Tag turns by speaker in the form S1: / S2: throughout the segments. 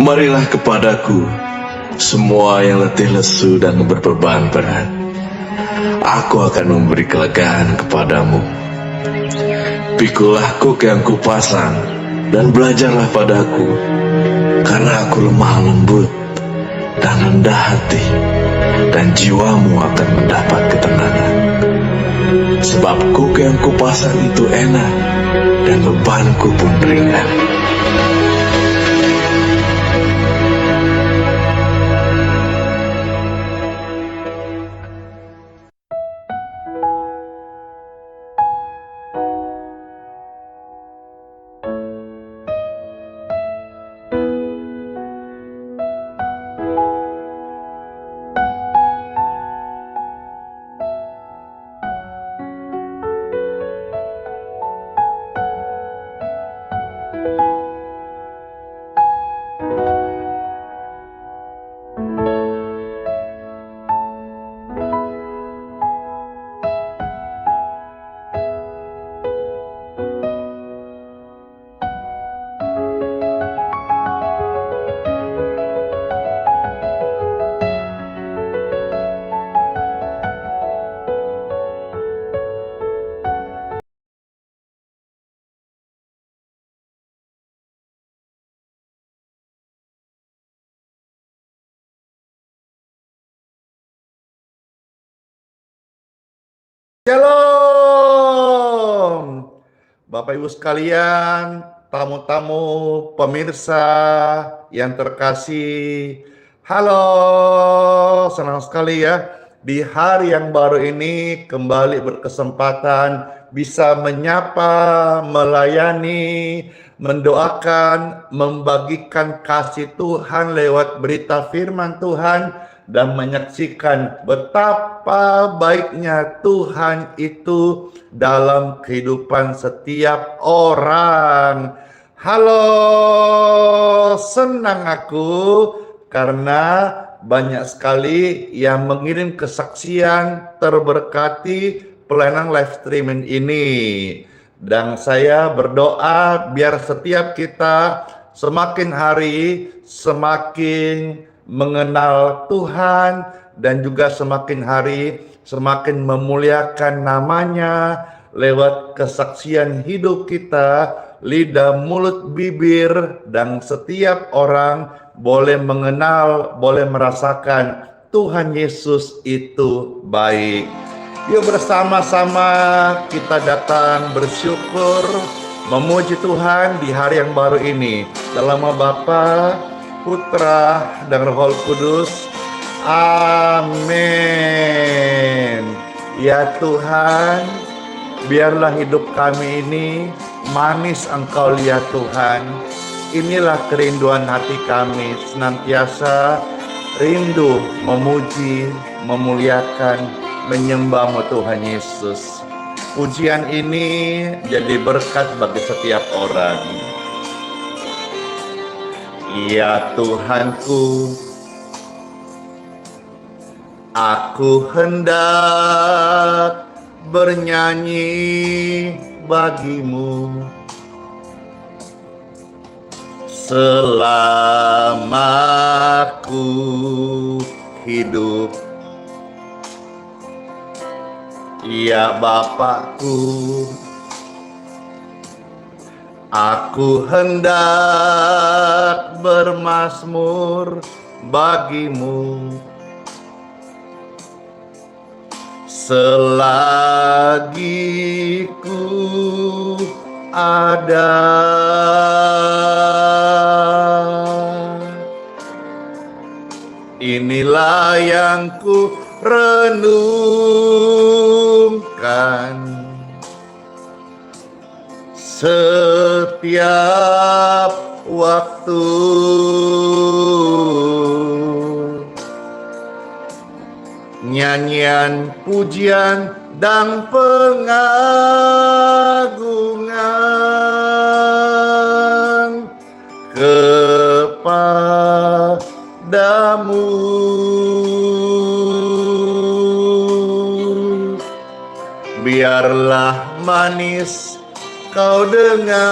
S1: Marilah kepadaku, semua yang letih lesu dan berbeban berat. Aku akan memberi kelegaan kepadamu. Pikulah kuk yang kupasang, dan belajarlah padaku, karena aku lemah lembut dan rendah hati, dan jiwamu akan mendapat ketenangan. Sebab kuk yang kupasang itu enak, dan bebanku pun ringan.
S2: Shalom, Bapak Ibu sekalian, tamu-tamu, pemirsa yang terkasih. Halo, senang sekali ya di hari yang baru ini kembali berkesempatan bisa menyapa, melayani, mendoakan, membagikan kasih Tuhan lewat berita firman Tuhan dan menyaksikan betapa baiknya Tuhan itu dalam kehidupan setiap orang. Halo, senang aku karena banyak sekali yang mengirim kesaksian terberkati pelayanan live streaming ini. Dan saya berdoa biar setiap kita semakin hari semakin mengenal Tuhan dan juga semakin hari semakin memuliakan namanya lewat kesaksian hidup kita, lidah, mulut, bibir, dan setiap orang boleh mengenal, boleh merasakan Tuhan Yesus itu baik. Yuk bersama-sama kita datang bersyukur, memuji Tuhan di hari yang baru ini. Dalam nama Bapa, Putra, dan Roh Kudus. Amin. Ya Tuhan, biarlah hidup kami ini manis Engkau lihat Tuhan. Inilah kerinduan hati kami, senantiasa rindu memuji, memuliakan, menyembah-Mu Tuhan Yesus. Pujian ini jadi berkat bagi setiap orang. Ya Tuhanku, aku hendak bernyanyi bagimu selama aku hidup. Ya Bapakku, aku hendak bermazmur bagimu selagi ku ada. Inilah yang ku renungkan setiap waktu. Nyanyian, pujian, dan pengagungan kepadamu. Biarlah manis kau dengar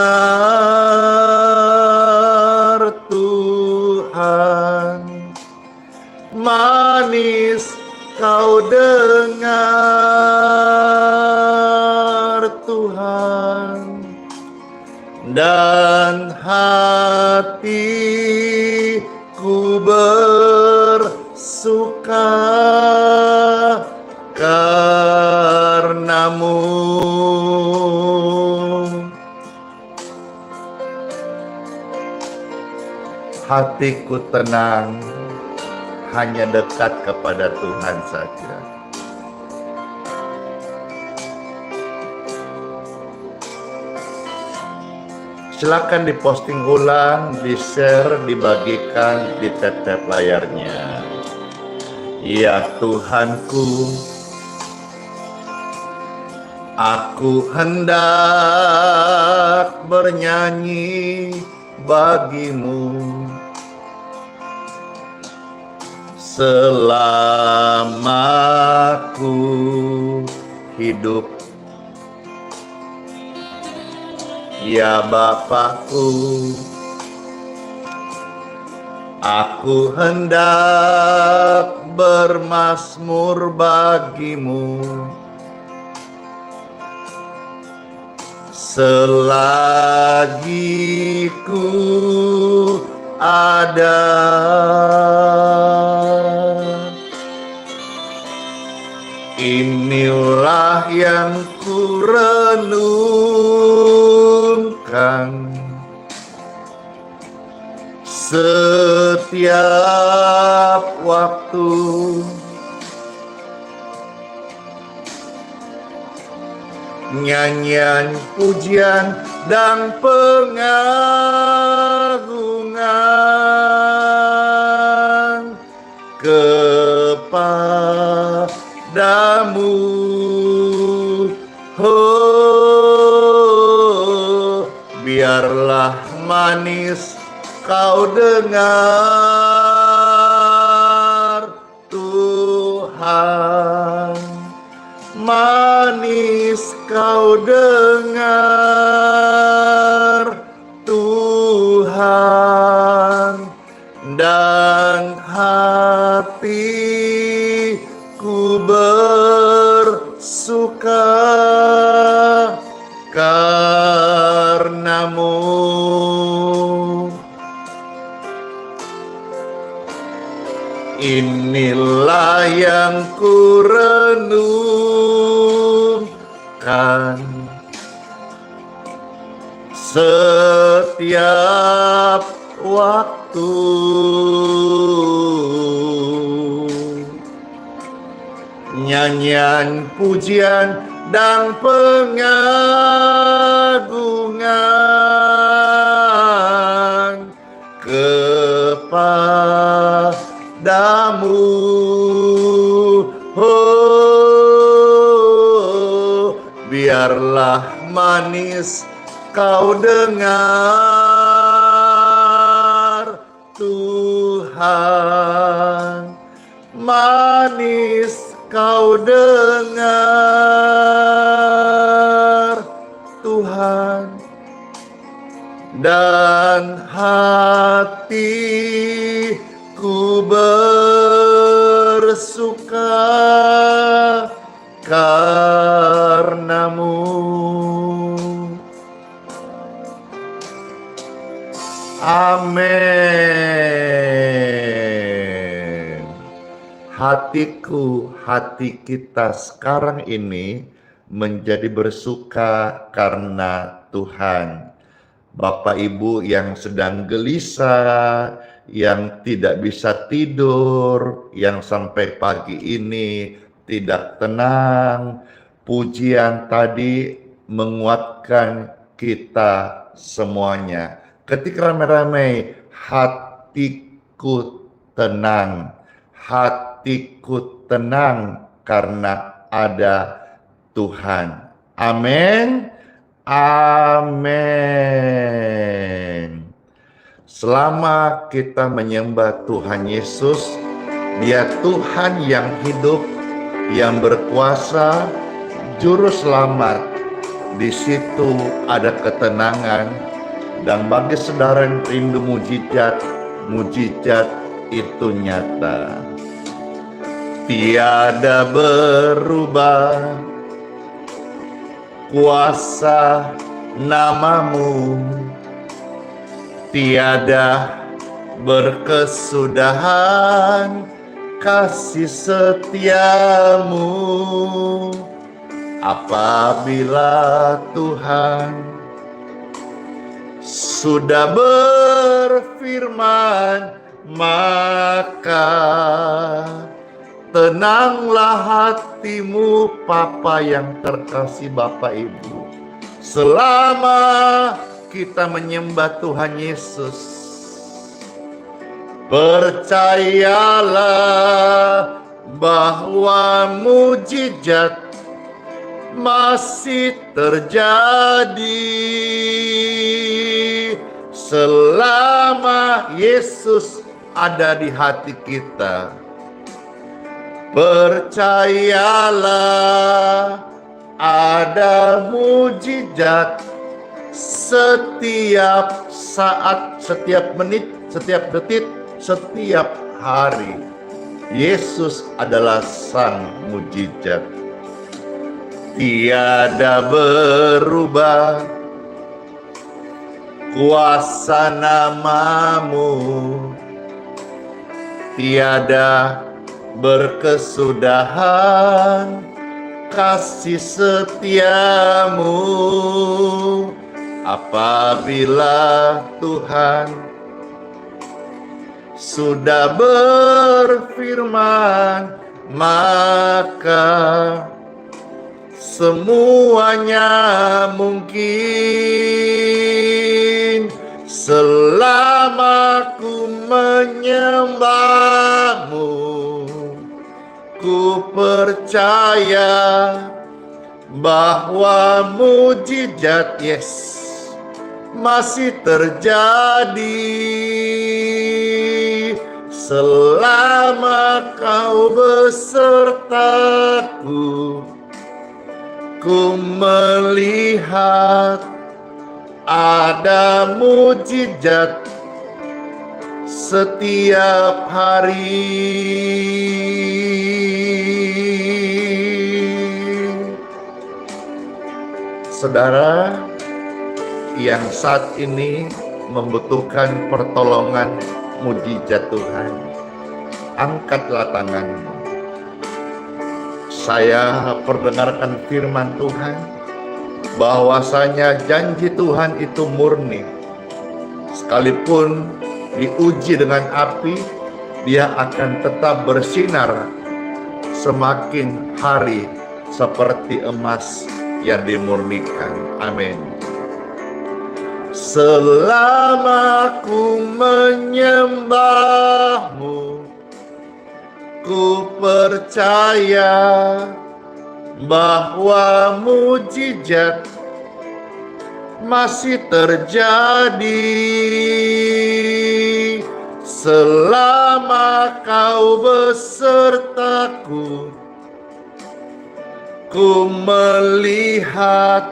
S2: Tuhan manis kau dengar Tuhan, dan hatiku bersuka karenamu. Hatiku tenang hanya dekat kepada Tuhan saja. Silakan diposting ulang, di-share, dibagikan di tetep layarnya. Ya Tuhanku, aku hendak bernyanyi bagimu selama ku hidup. Ya Bapakku, aku hendak bermazmur bagimu selagi ku ada. Inilah yang ku renungkan setiap waktu. Nyanyian, pujian, dan pengagungan kepadamu. Oh, biarlah manis kau dengar Tuhan, manis kau dengar Tuhan, dan hatiku bersuka karenamu. Inilah yang ku renungkan setiap waktu. Nyanyian, pujian, dan pengagungan kepadamu. Oh, biarlah manis kau dengar Tuhan, manis kau dengar Tuhan, dan hatiku bersuka karenamu. Amin. Hatiku, hati kita sekarang ini menjadi bersuka karena Tuhan. Bapak Ibu yang sedang gelisah, yang tidak bisa tidur, yang sampai pagi ini tidak tenang, pujian tadi menguatkan kita semuanya. Ketika ramai-ramai, hatiku tenang, hatiku tenang karena ada Tuhan. Amin. Amin. Selama kita menyembah Tuhan Yesus, Dia Tuhan yang hidup, yang berkuasa, juru selamat. Di situ ada ketenangan. Dan bagi saudara yang rindu mujizat, itu nyata. Tiada berubah kuasa namamu, tiada berkesudahan kasih setiamu. Apabila Tuhan sudah berfirman, maka tenanglah hatimu, Papa yang terkasih, Bapak Ibu. Selama kita menyembah Tuhan Yesus, percayalah bahwa mujizat masih terjadi. Selama Yesus ada di hati kita, percayalah ada mujizat setiap saat, setiap menit, setiap detik, setiap hari. Yesus adalah sang mujizat. Tiada berubah kuasa namamu, tiada berkesudahan kasih setiamu. Apabila Tuhan sudah berfirman, maka semuanya mungkin. Selama ku menyembahmu, ku percaya bahwa mujizat masih terjadi. Selama kau besertaku, ku melihat ada mujizat setiap hari. Saudara yang saat ini membutuhkan pertolongan mujizat Tuhan, angkatlah tanganmu. Saya perdengarkan firman Tuhan, bahwasanya janji Tuhan itu murni. Sekalipun diuji dengan api, dia akan tetap bersinar semakin hari seperti emas yang dimurnikan. Amin. Selama ku menyembahmu, ku percaya bahwa mujizat masih terjadi. Selama kau besertaku, ku melihat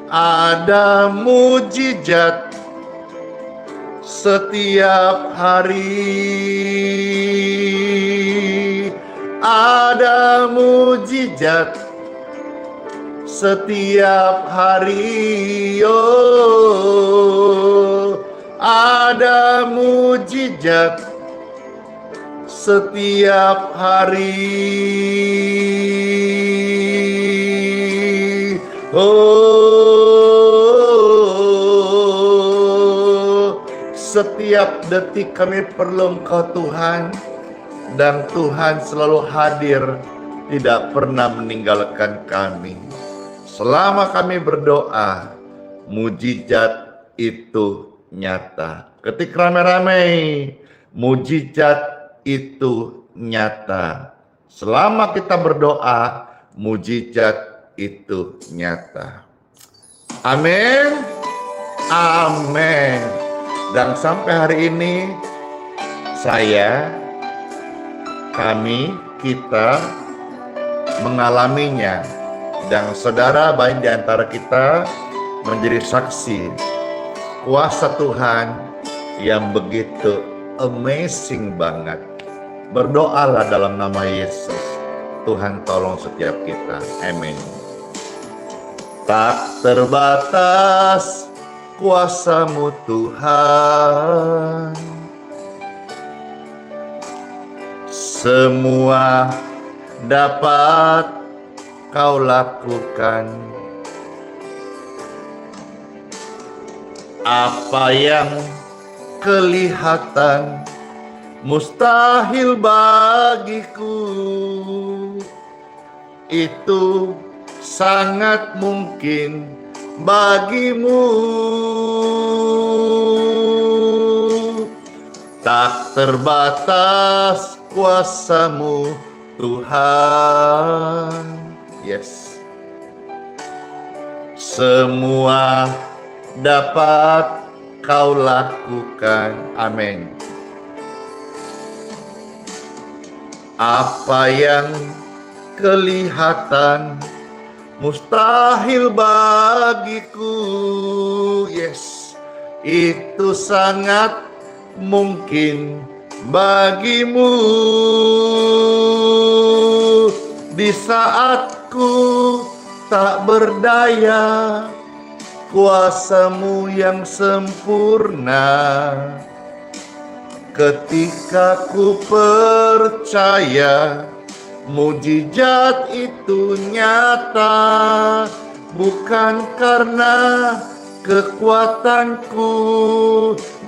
S2: ada mujizat setiap hari. Ada mujizat setiap hari. Oh, ada mujizat setiap hari. Oh, setiap detik kami perlu Engkau Tuhan, dan Tuhan selalu hadir, tidak pernah meninggalkan kami. Selama kami berdoa, mujizat itu nyata. Ketik ramai-ramai, mujizat itu nyata. Selama kita berdoa, mujizat itu nyata. Amin. Amin. Dan sampai hari ini kita mengalaminya, dan saudara baik di antara kita menjadi saksi kuasa Tuhan yang begitu amazing banget. Berdoalah dalam nama Yesus. Tuhan tolong setiap kita. Amin. Tak terbatas kuasa-Mu Tuhan. Semua dapat Kau lakukan. Apa yang kelihatan mustahil bagiku, itu sangat mungkin bagimu. Tak terbatas kuasa-Mu Tuhan. Yes. Semua dapat Kau lakukan. Amin. Apa yang kelihatan mustahil bagiku, yes, itu sangat mungkin bagimu. Di saat ku tak berdaya, kuasa-Mu yang sempurna. Ketika ku percaya, mujizat itu nyata. Bukan karena kekuatanku,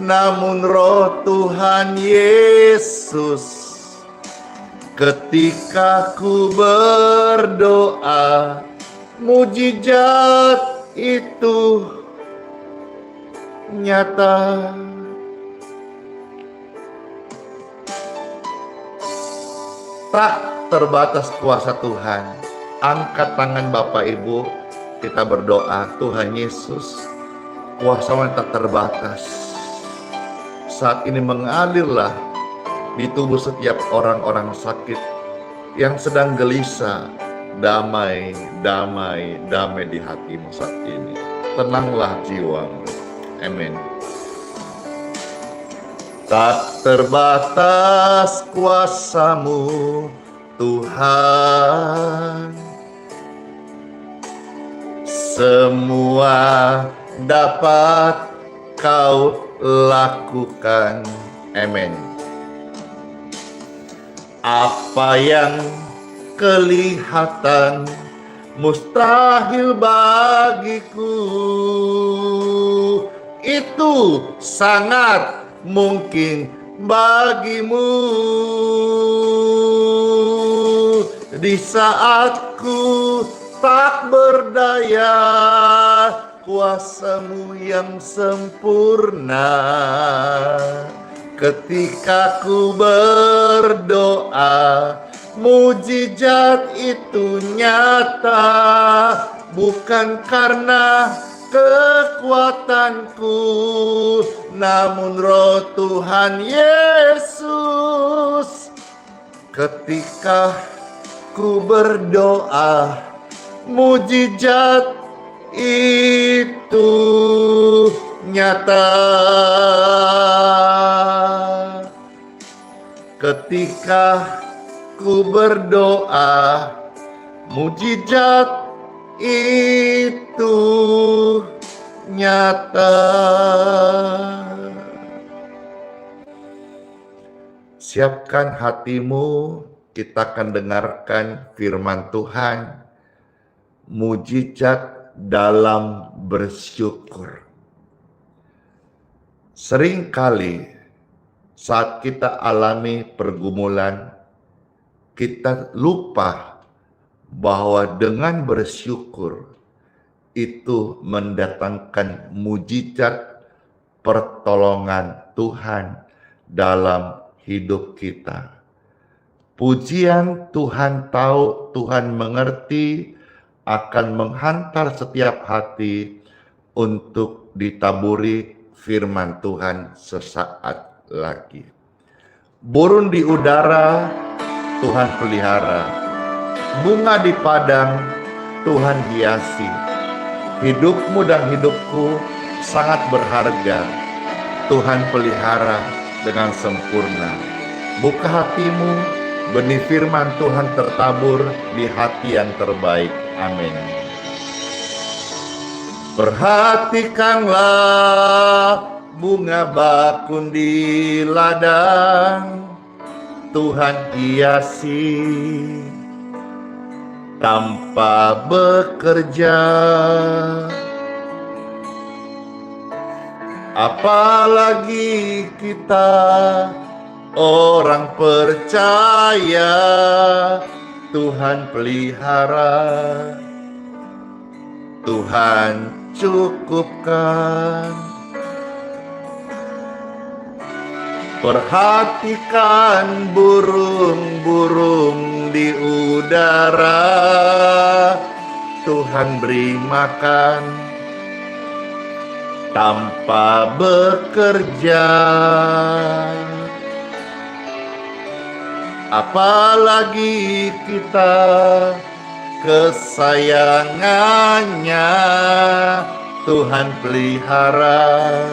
S2: namun Roh Tuhan Yesus. Ketika ku berdoa, mujizat itu nyata. Tak terbatas kuasa Tuhan. Angkat tangan Bapak Ibu, kita berdoa. Tuhan Yesus, kuasa-Mu tak terbatas. Saat ini mengalirlah di tubuh setiap orang-orang sakit yang sedang gelisah. Damai, damai, damai di hatimu saat ini. Tenanglah jiwamu. Amin. Tak terbatas kuasa-Mu Tuhan. Semua dapat Kau lakukan. Amin. Apa yang kelihatan mustahil bagiku, itu sangat mungkin bagimu. Di saat ku tak berdaya, kuasa-Mu yang sempurna. Ketika ku berdoa, mujizat itu nyata. Bukan karena kekuatanku, namun Roh Tuhan Yesus. Ketika ku berdoa, mujizat itu nyata. Ketika ku berdoa, mujizat itu nyata. Siapkan hatimu, kita akan dengarkan firman Tuhan. Mujizat dalam bersyukur. Seringkali saat kita alami pergumulan, kita lupa bahwa dengan bersyukur itu mendatangkan mujizat pertolongan Tuhan dalam hidup kita. Pujian Tuhan tahu, Tuhan mengerti, akan menghantar setiap hati untuk ditaburi firman Tuhan sesaat lagi. Burung di udara Tuhan pelihara, bunga di padang Tuhan hiasi. Hidupmu dan hidupku sangat berharga. Tuhan pelihara, dengan sempurna. Buka hatimu, benih firman Tuhan tertabur di hati yang terbaik. Amin. Perhatikanlah bunga bakun di ladang, Tuhan hiasi tanpa bekerja. Apalagi kita orang percaya, Tuhan pelihara, Tuhan cukupkan. Perhatikan burung-burung di udara, Tuhan beri makan tanpa bekerja. Apalagi kita kesayangannya, Tuhan pelihara,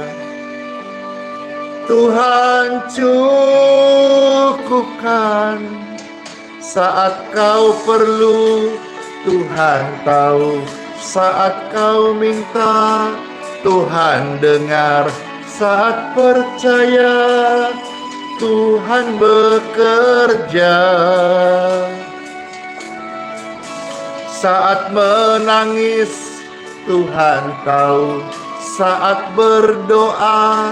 S2: Tuhan cukupkan. Saat kau perlu, Tuhan tahu. Saat kau minta, Tuhan dengar. Saat percaya, Tuhan bekerja. Saat menangis, Tuhan tahu. Saat berdoa,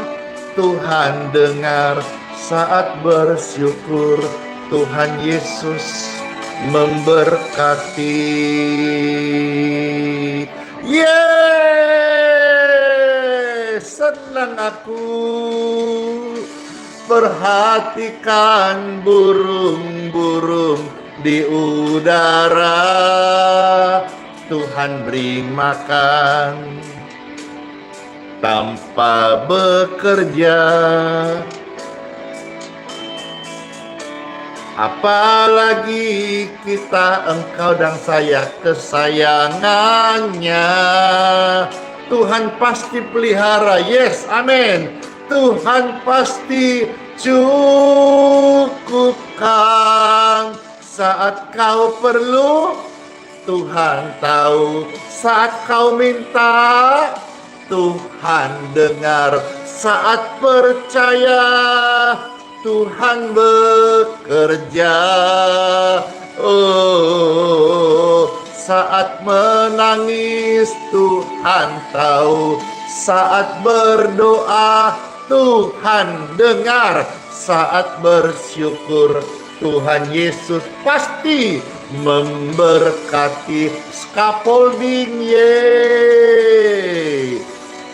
S2: Tuhan dengar. Saat bersyukur, Tuhan Yesus memberkati. Yeay, senang aku. Perhatikan burung-burung di udara, Tuhan beri makan tanpa bekerja. Apalagi kita, engkau dan saya kesayangannya, Tuhan pasti pelihara. Yes, amin. Tuhan pasti cukupkan. Saat kau perlu, Tuhan tahu. Saat kau minta, Tuhan dengar. Saat percaya, Tuhan bekerja. Oh, saat menangis, Tuhan tahu. Saat berdoa, Tuhan dengar. Saat bersyukur, Tuhan Yesus pasti memberkati. Scaffolding, yeay.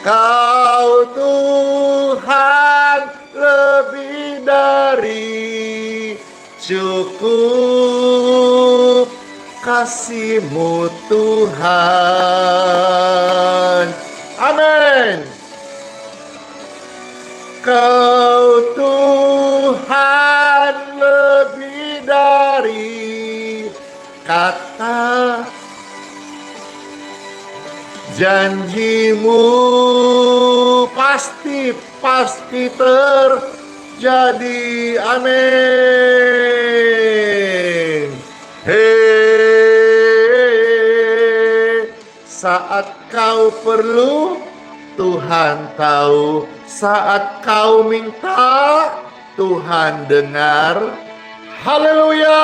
S2: Kau Tuhan lebih dari cukup, kasih-Mu Tuhan. Amin. Kau Tuhan lebih dari kata, janji-Mu pasti terjadi. Amin. Hei, saat kau perlu, Tuhan tahu. Saat kau minta, Tuhan dengar. Haleluya.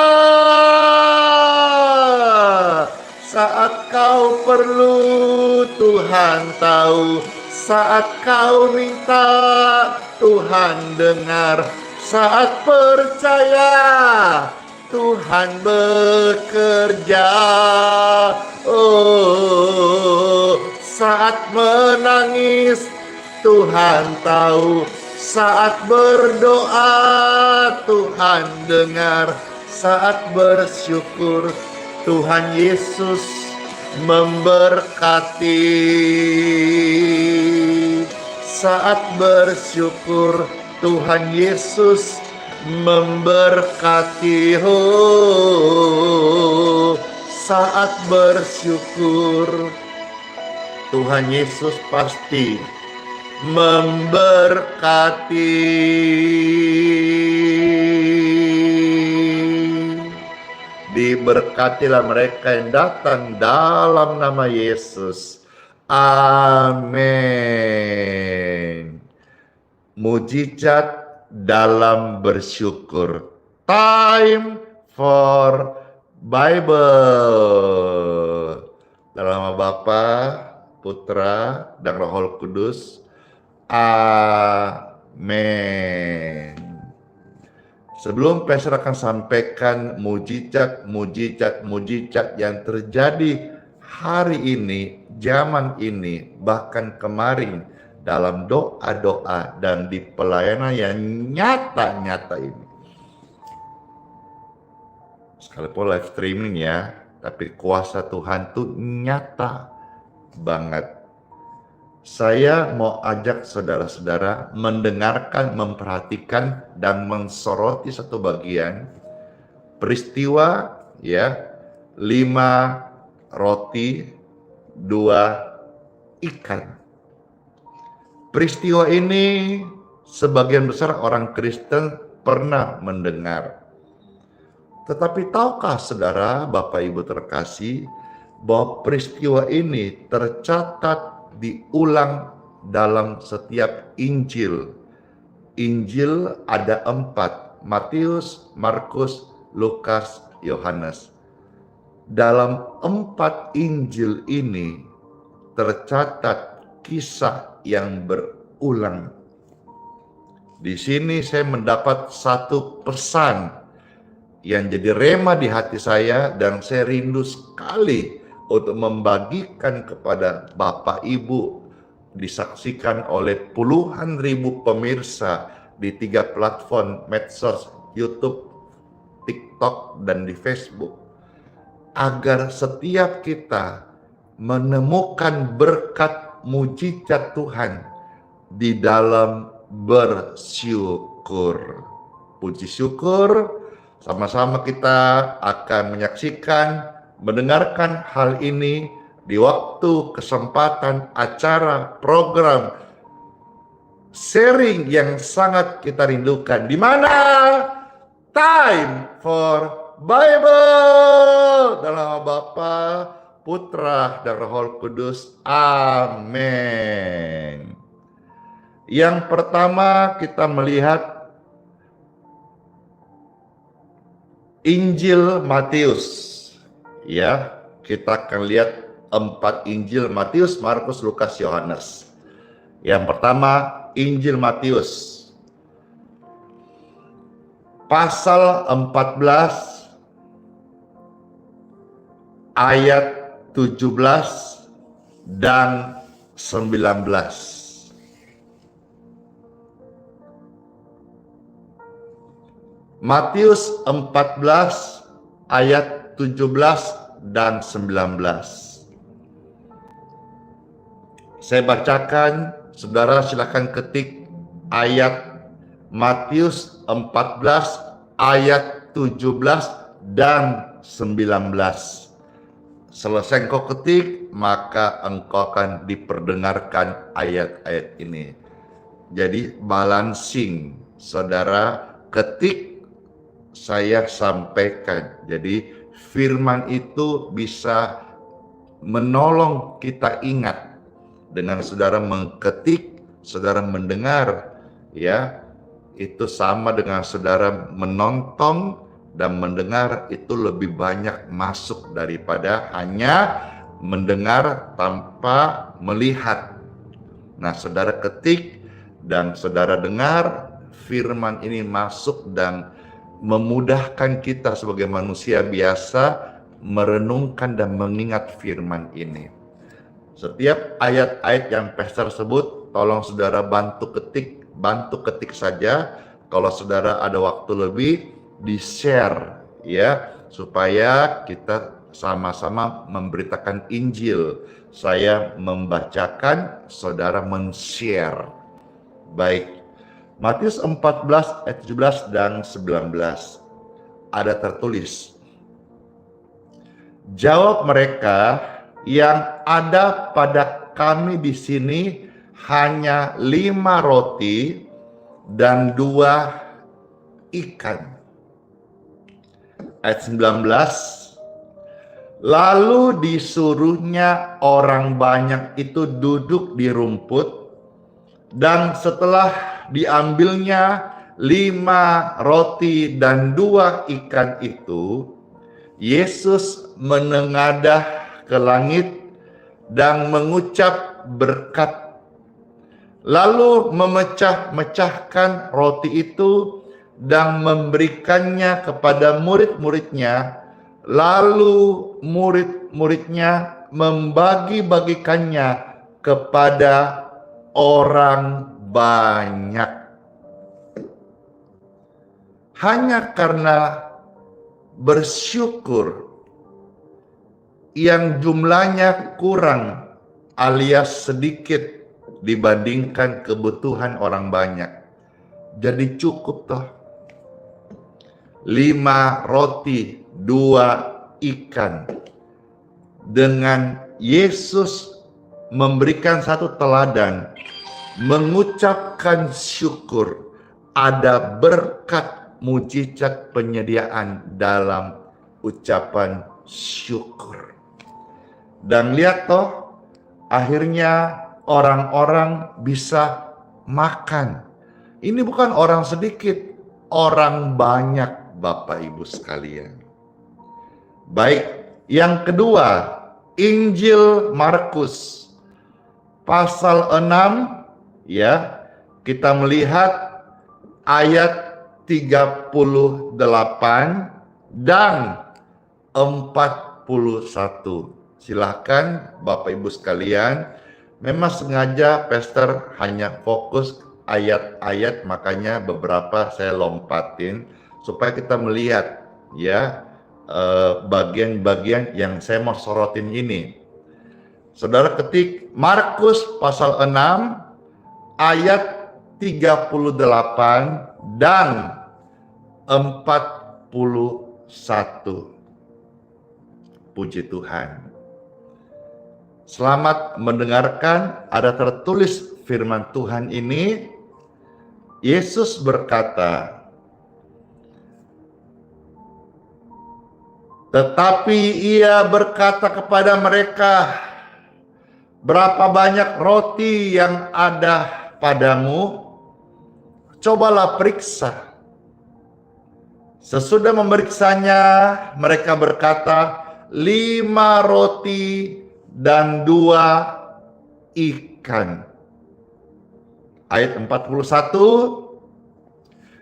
S2: Saat kau perlu, Tuhan tahu. Saat kau minta, Tuhan dengar. Saat percaya, Tuhan bekerja. Oh, saat menangis, Tuhan tahu. Saat berdoa, Tuhan dengar. Saat bersyukur, Tuhan Yesus memberkati. Saat bersyukur, Tuhan Yesus memberkati. Oh, saat bersyukur, Tuhan Yesus pasti memberkati. Diberkatilah mereka yang datang dalam nama Yesus. Amin. Mujizat dalam bersyukur. Time for Bible. Dalam nama Bapa, Putra, dan Roh Kudus. Amin. Sebelum Pastor akan sampaikan mujizat yang terjadi hari ini, zaman ini, bahkan kemarin dalam doa-doa dan di pelayanan yang nyata-nyata ini. Sekalipun live streaming ya, tapi kuasa Tuhan tuh nyata banget. Saya mau ajak saudara-saudara mendengarkan, memperhatikan, dan mensoroti satu bagian peristiwa ya, 5 roti 2 ikan. Peristiwa ini sebagian besar orang Kristen pernah mendengar. Tetapi tahukah saudara, Bapak Ibu terkasih, bahwa peristiwa ini tercatat diulang dalam setiap Injil. Injil ada 4, Matius, Markus, Lukas, Yohanes. Dalam 4 Injil ini tercatat kisah yang berulang. Di sini saya mendapat satu pesan yang jadi rema di hati saya, dan saya rindu sekali untuk membagikan kepada Bapak Ibu, disaksikan oleh puluhan ribu pemirsa di 3 platform medsos, YouTube, TikTok, dan di Facebook, agar setiap kita menemukan berkat mujizat Tuhan di dalam bersyukur. Puji syukur, sama-sama kita akan menyaksikan, mendengarkan hal ini di waktu, kesempatan, acara, program, sharing yang sangat kita rindukan. Di mana? Time for Bible. Dalam nama Bapa, Putra, dan Roh Kudus. Amin. Yang pertama kita melihat Injil Matius. Ya, kita akan lihat 4 Injil, Matius, Markus, Lukas, Yohanes. Yang pertama, Injil Matius. Pasal 14 ayat 17 dan 19. Matius 14 ayat 17 dan 19. Saya bacakan, saudara silakan ketik ayat Matius 14 ayat 17 dan 19. Selesai engkau ketik, maka engkau akan diperdengarkan ayat-ayat ini. Jadi balancing, saudara ketik, saya sampaikan. Jadi firman itu bisa menolong kita ingat. Dengan saudara mengketik, saudara mendengar, ya, itu sama dengan saudara menonton dan mendengar, itu lebih banyak masuk daripada hanya mendengar tanpa melihat. Nah, saudara ketik dan saudara dengar, firman ini masuk dan memudahkan kita sebagai manusia biasa merenungkan dan mengingat firman ini. Setiap ayat-ayat yang pastor sebut, tolong saudara bantu ketik saja. Kalau saudara ada waktu lebih, di-share ya, supaya kita sama-sama memberitakan Injil. Saya membacakan, saudara men-share. Baik. Matius 14 ayat 17 dan 19 ada tertulis, jawab mereka, yang ada pada kami di sini hanya 5 roti dan 2 ikan. Ayat 19, lalu disuruhnya orang banyak itu duduk di rumput, dan setelah diambilnya 5 roti dan 2 ikan itu, Yesus menengadah ke langit dan mengucap berkat, lalu memecah-mecahkan roti itu dan memberikannya kepada murid-muridnya, lalu murid-muridnya membagi-bagikannya kepada orang banyak. Hanya karena bersyukur yang jumlahnya kurang alias sedikit dibandingkan kebutuhan orang banyak, jadi cukup toh. 5 roti, 2 ikan. Dengan Yesus memberikan satu teladan, mengucapkan syukur, ada berkat mujizat penyediaan dalam ucapan syukur. Dan lihat toh, akhirnya orang-orang bisa makan. Ini bukan orang sedikit, orang banyak, Bapak Ibu sekalian. Baik, yang kedua, Injil Markus pasal 6, ya. Kita melihat ayat 38 dan 41. Silahkan Bapak Ibu sekalian. Memang sengaja Pastor hanya fokus ayat-ayat, makanya beberapa saya lompatin supaya kita melihat ya bagian-bagian yang saya mau sorotin ini. Saudara ketik Markus pasal 6 ayat 38 dan 41. Puji Tuhan. Selamat mendengarkan. Ada tertulis firman Tuhan ini. Yesus berkata, tetapi ia berkata kepada mereka, berapa banyak roti yang ada padamu? Cobalah periksa. Sesudah memeriksanya, mereka berkata, 5 roti dan 2 ikan. Ayat 41,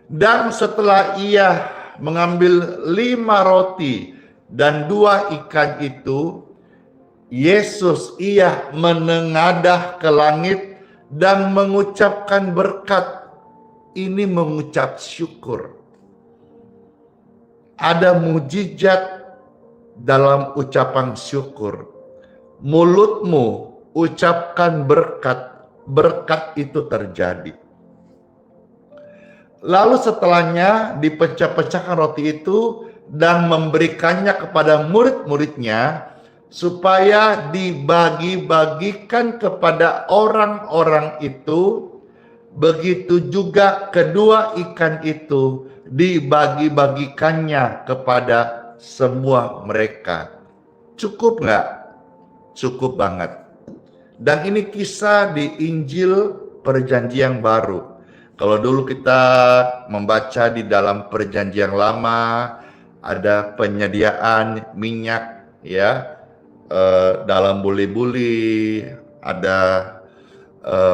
S2: dan setelah ia mengambil 5 roti dan 2 ikan itu, Yesus ia menengadah ke langit dan mengucapkan berkat. Ini mengucap syukur. Ada mujizat dalam ucapan syukur. Mulutmu ucapkan berkat, berkat itu terjadi. Lalu setelahnya dipecah-pecahkan roti itu dan memberikannya kepada murid-muridnya supaya dibagi-bagikan kepada orang-orang itu. Begitu juga kedua ikan itu dibagi-bagikannya kepada semua mereka. Cukup nggak? Cukup banget. Dan ini kisah di Injil Perjanjian Baru. Kalau dulu kita membaca di dalam Perjanjian Lama, ada penyediaan minyak ya dalam buli-buli, ada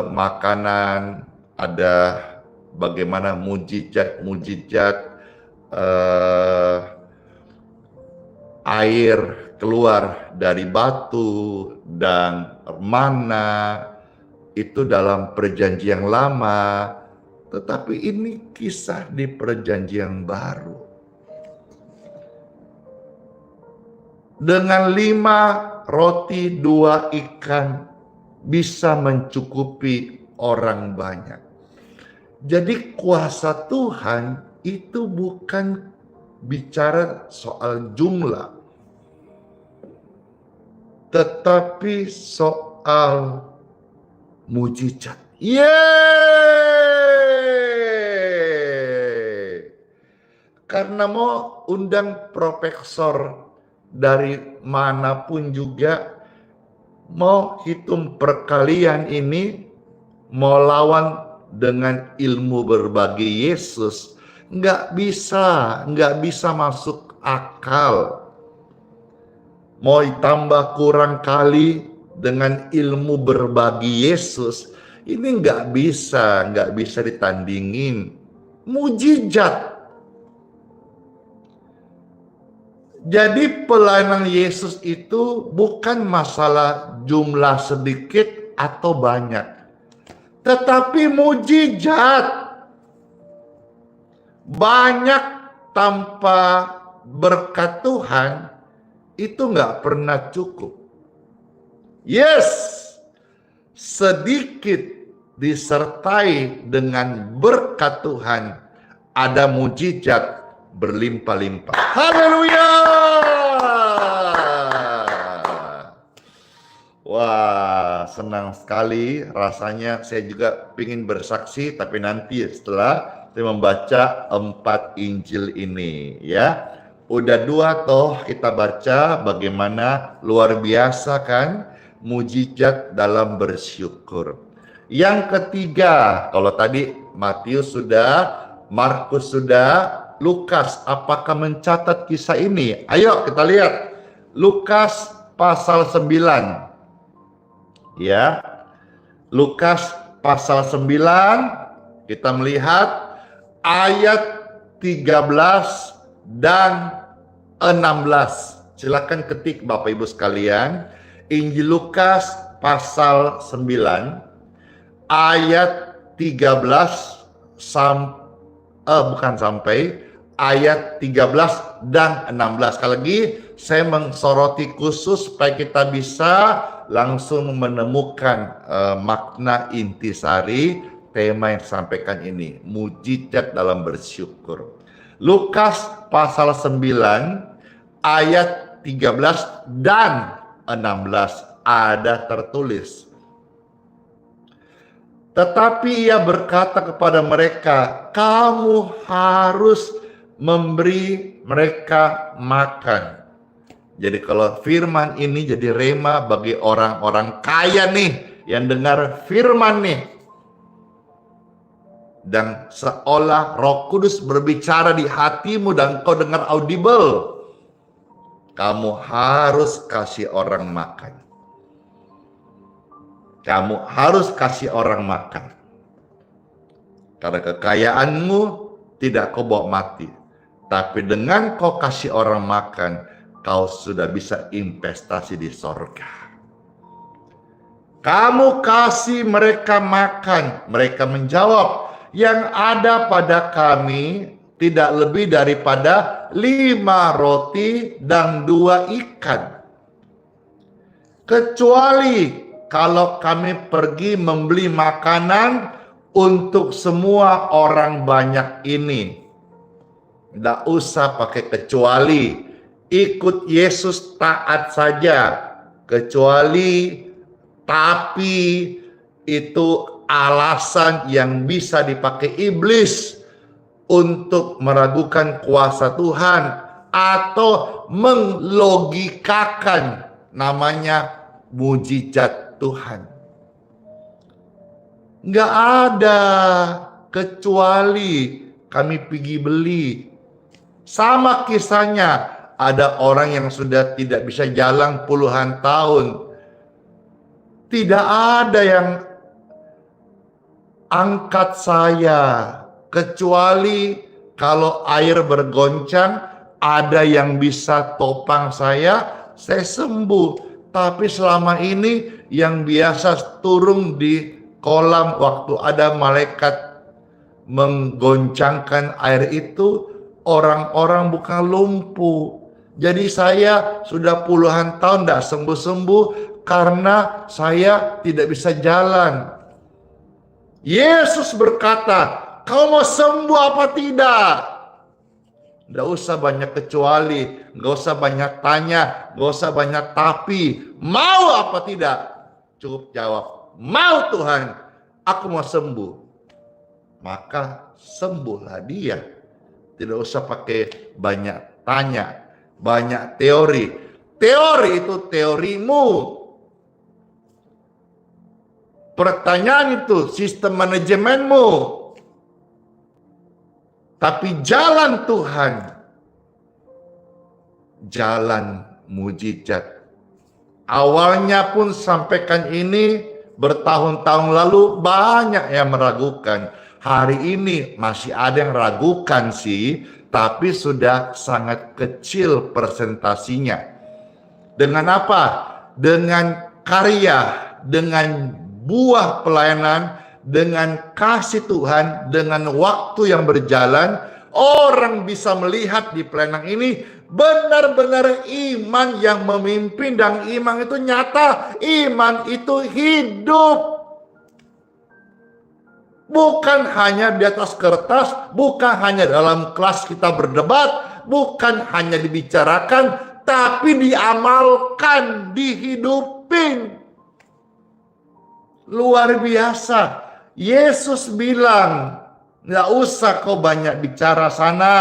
S2: makanan, ada bagaimana mujizat air keluar dari batu dan mana, itu dalam Perjanjian Lama. Tetapi ini kisah di Perjanjian Baru. Dengan 5 roti 2 ikan bisa mencukupi orang banyak. Jadi kuasa Tuhan itu bukan bicara soal jumlah, tetapi soal mujizat. Yeay! Karena mau undang profesor dari manapun juga, mau hitung perkalian ini, mau lawan dengan ilmu berbagi Yesus, nggak bisa masuk akal. Mau ditambah kurang kali dengan ilmu berbagi Yesus, ini nggak bisa ditandingin. Mujizat. Jadi pelayanan Yesus itu bukan masalah jumlah sedikit atau banyak, tetapi mujizat. Banyak tanpa berkat Tuhan itu nggak pernah cukup. Yes, sedikit disertai dengan berkat Tuhan, ada mujizat berlimpah-limpah. Haleluya! Wah, senang sekali rasanya. Saya juga ingin bersaksi, tapi nanti setelah saya membaca 4 Injil ini, ya. Udah 2 toh kita baca, bagaimana luar biasa kan mujizat dalam bersyukur. Yang ketiga, kalau tadi Matius sudah, Markus sudah, Lukas apakah mencatat kisah ini? Ayo kita lihat Lukas pasal 9. Ya. Lukas pasal 9, kita melihat ayat 13 dan 16. Silakan ketik Bapak Ibu sekalian, Injil Lukas pasal 9 ayat 13 ayat 13 dan 16. Sekali lagi saya mensoroti khusus supaya kita bisa langsung menemukan makna intisari tema yang disampaikan ini, mujizat dalam bersyukur. Lukas pasal 9 ayat 13 dan 16 ada tertulis. Tetapi ia berkata kepada mereka, kamu harus memberi mereka makan. Jadi kalau firman ini jadi rema bagi orang-orang kaya nih, yang dengar firman nih. Dan seolah Roh Kudus berbicara di hatimu dan kau dengar audible. Kamu harus kasih orang makan. Kamu harus kasih orang makan. Karena kekayaanmu tidak kau bawa mati. Tapi dengan kau kasih orang makan, kau sudah bisa investasi di sorga. Kamu kasih mereka makan. Mereka menjawab, yang ada pada kami tidak lebih daripada 5 roti dan 2 ikan. Kecuali kalau kami pergi membeli makanan untuk semua orang banyak ini. Tidak usah pakai kecuali. Ikut Yesus taat saja. Kecuali, tapi itu alasan yang bisa dipakai iblis untuk meragukan kuasa Tuhan atau melogikakan namanya mujizat Tuhan. Nggak ada kecuali kami pergi beli. Sama kisahnya, ada orang yang sudah tidak bisa jalan puluhan tahun. Tidak ada yang angkat saya, kecuali kalau air bergoncang, ada yang bisa topang saya sembuh. Tapi selama ini yang biasa turun di kolam waktu ada malaikat menggoncangkan air itu, orang-orang bukan lumpuh. Jadi saya sudah puluhan tahun tidak sembuh-sembuh karena saya tidak bisa jalan. Yesus berkata, kau mau sembuh apa tidak? Tidak usah banyak kecuali, nggak usah banyak tanya, nggak usah banyak tapi. Mau apa tidak? Cukup jawab, mau Tuhan, aku mau sembuh. Maka sembuhlah dia. Tidak usah pakai banyak tanya, banyak teori. Teori itu teorimu. Pertanyaan itu sistem manajemenmu. Tapi jalan Tuhan, jalan mujizat. Awalnya pun sampaikan ini bertahun-tahun lalu banyak yang meragukan. Hari ini masih ada yang ragukan sih, tapi sudah sangat kecil persentasinya. Dengan apa? Dengan karya, dengan buah pelayanan, dengan kasih Tuhan, dengan waktu yang berjalan, orang bisa melihat di pelayanan ini benar-benar iman yang memimpin, dan iman itu nyata, iman itu hidup. Bukan hanya di atas kertas, bukan hanya dalam kelas kita berdebat, bukan hanya dibicarakan, tapi diamalkan, dihidupin. Luar biasa. Yesus bilang, nggak usah kau banyak bicara sana.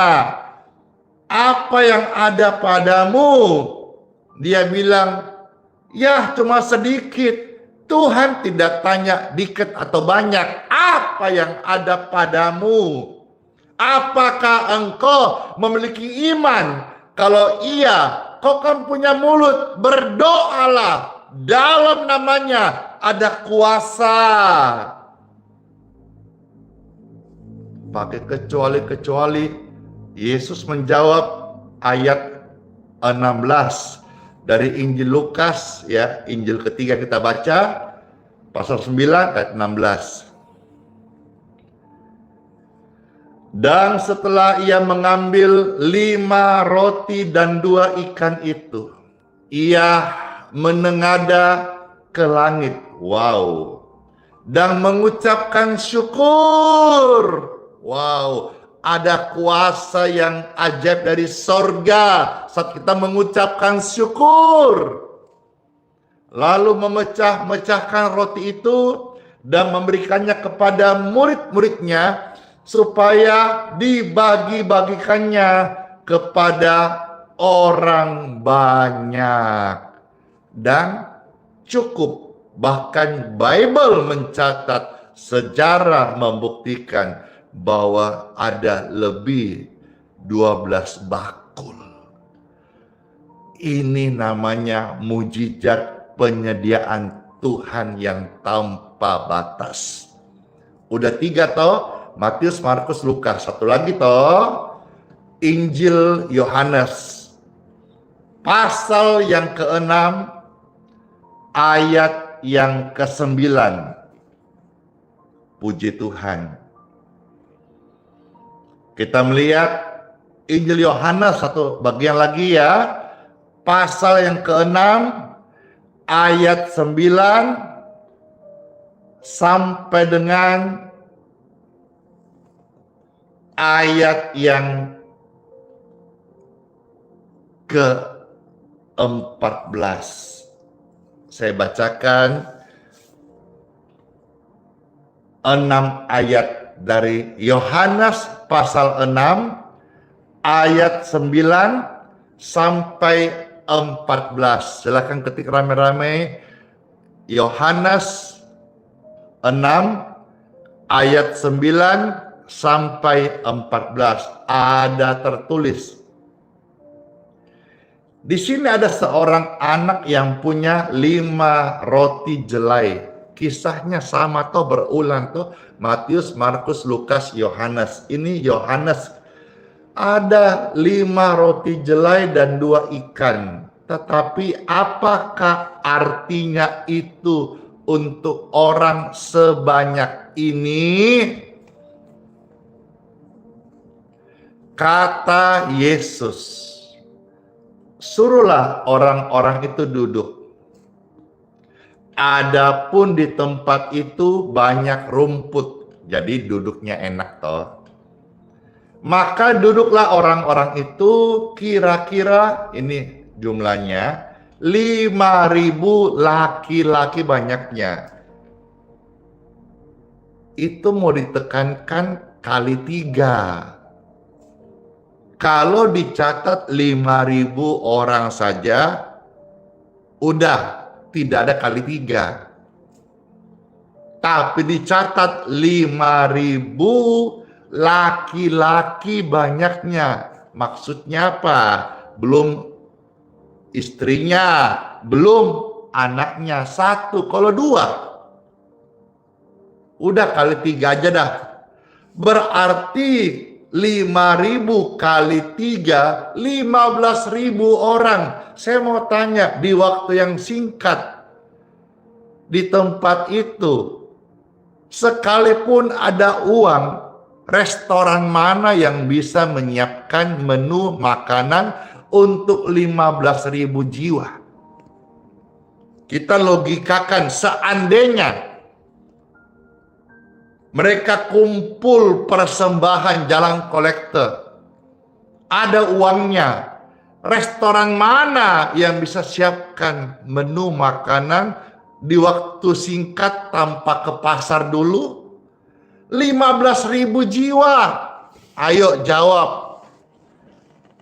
S2: Apa yang ada padamu? Dia bilang, ya cuma sedikit. Tuhan tidak tanya dikit atau banyak. Apa yang ada padamu? Apakah engkau memiliki iman? Kalau iya, kau kan punya mulut. Berdoalah. Dalam namanya ada kuasa. Pakai kecuali-kecuali. Yesus menjawab ayat 16 dari Injil Lukas, ya, Injil ketiga kita baca, pasal 9 ayat 16. Dan setelah ia mengambil 5 roti dan 2 ikan itu, ia menengadah ke langit, wow, dan mengucapkan syukur. Wow, ada kuasa yang ajaib dari sorga saat kita mengucapkan syukur. Lalu memecahkan roti itu dan memberikannya kepada murid-muridnya supaya dibagi-bagikannya kepada orang banyak. Dan cukup, bahkan Bible mencatat, sejarah membuktikan bahwa ada lebih 12 bakul. Ini namanya mujizat penyediaan Tuhan yang tanpa batas. Udah 3 toh, Matius, Markus, Lukas. Satu lagi toh, Injil Yohanes. Pasal yang ke-6, ayat yang ke-9. Puji Tuhan. Kita melihat Injil Yohanes satu bagian lagi ya. Pasal yang ke-6 ayat 9 sampai dengan ayat yang ke-14. Saya bacakan 6 ayat dari Yohanes pasal 6 ayat 9 sampai 14. Silakan ketik rame-rame. Yohanes 6 ayat 9 sampai 14. Ada tertulis. Di sini ada seorang anak yang punya 5 roti jelai. Kisahnya sama toh, berulang toh, Matius, Markus, Lukas, Yohanes. Ini Yohanes. Ada 5 roti jelai dan 2 ikan. Tetapi apakah artinya itu untuk orang sebanyak ini? Kata Yesus, suruhlah orang-orang itu duduk. Adapun di tempat itu banyak rumput, jadi duduknya enak toh. Maka duduklah orang-orang itu, kira-kira ini jumlahnya 5.000 laki-laki banyaknya. itu mau ditekankan kali 3. Kalau dicatat 5.000 orang saja, udah tidak ada kali 3. Tapi dicatat 5.000 laki-laki banyaknya. Maksudnya apa? Belum istrinya, belum anaknya. 1, kalau 2 udah kali 3 aja dah. Berarti 5.000 kali 3, 15.000 orang. Saya mau tanya, di waktu yang singkat di tempat itu, sekalipun ada uang, restoran mana yang bisa menyiapkan menu makanan untuk 15.000 jiwa? Kita logikakan, seandainya mereka kumpul persembahan jalan kolektor, ada uangnya, restoran mana yang bisa siapkan menu makanan di waktu singkat tanpa ke pasar dulu? 15.000 jiwa. Ayo jawab.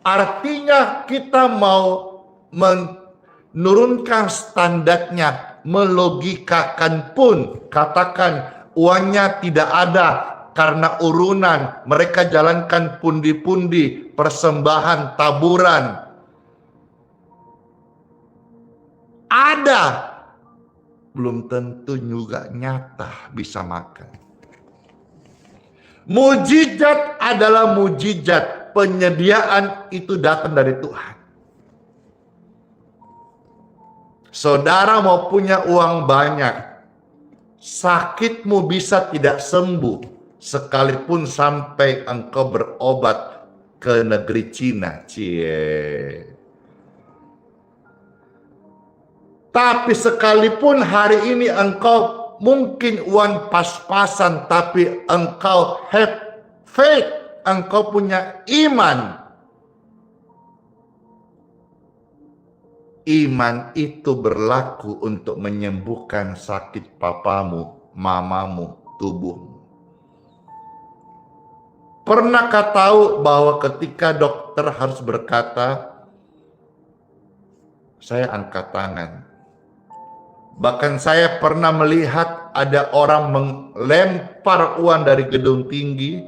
S2: Artinya kita mau menurunkan standarnya, melogikakan pun, katakan uangnya tidak ada karena urunan, mereka jalankan pundi-pundi, persembahan, taburan. Ada, belum tentu juga nyata bisa makan. Mujizat adalah mujizat, penyediaan itu datang dari Tuhan. Saudara mau punya uang banyak, sakitmu bisa tidak sembuh sekalipun sampai engkau berobat ke negeri Cina. Tapi sekalipun hari ini engkau mungkin uang pas-pasan, tapi engkau have faith, engkau punya iman. Iman itu berlaku untuk menyembuhkan sakit papamu, mamamu, tubuhmu. Pernahkah tahu bahwa ketika dokter harus berkata, saya angkat tangan. Bahkan saya pernah melihat ada orang melempar uang dari gedung tinggi.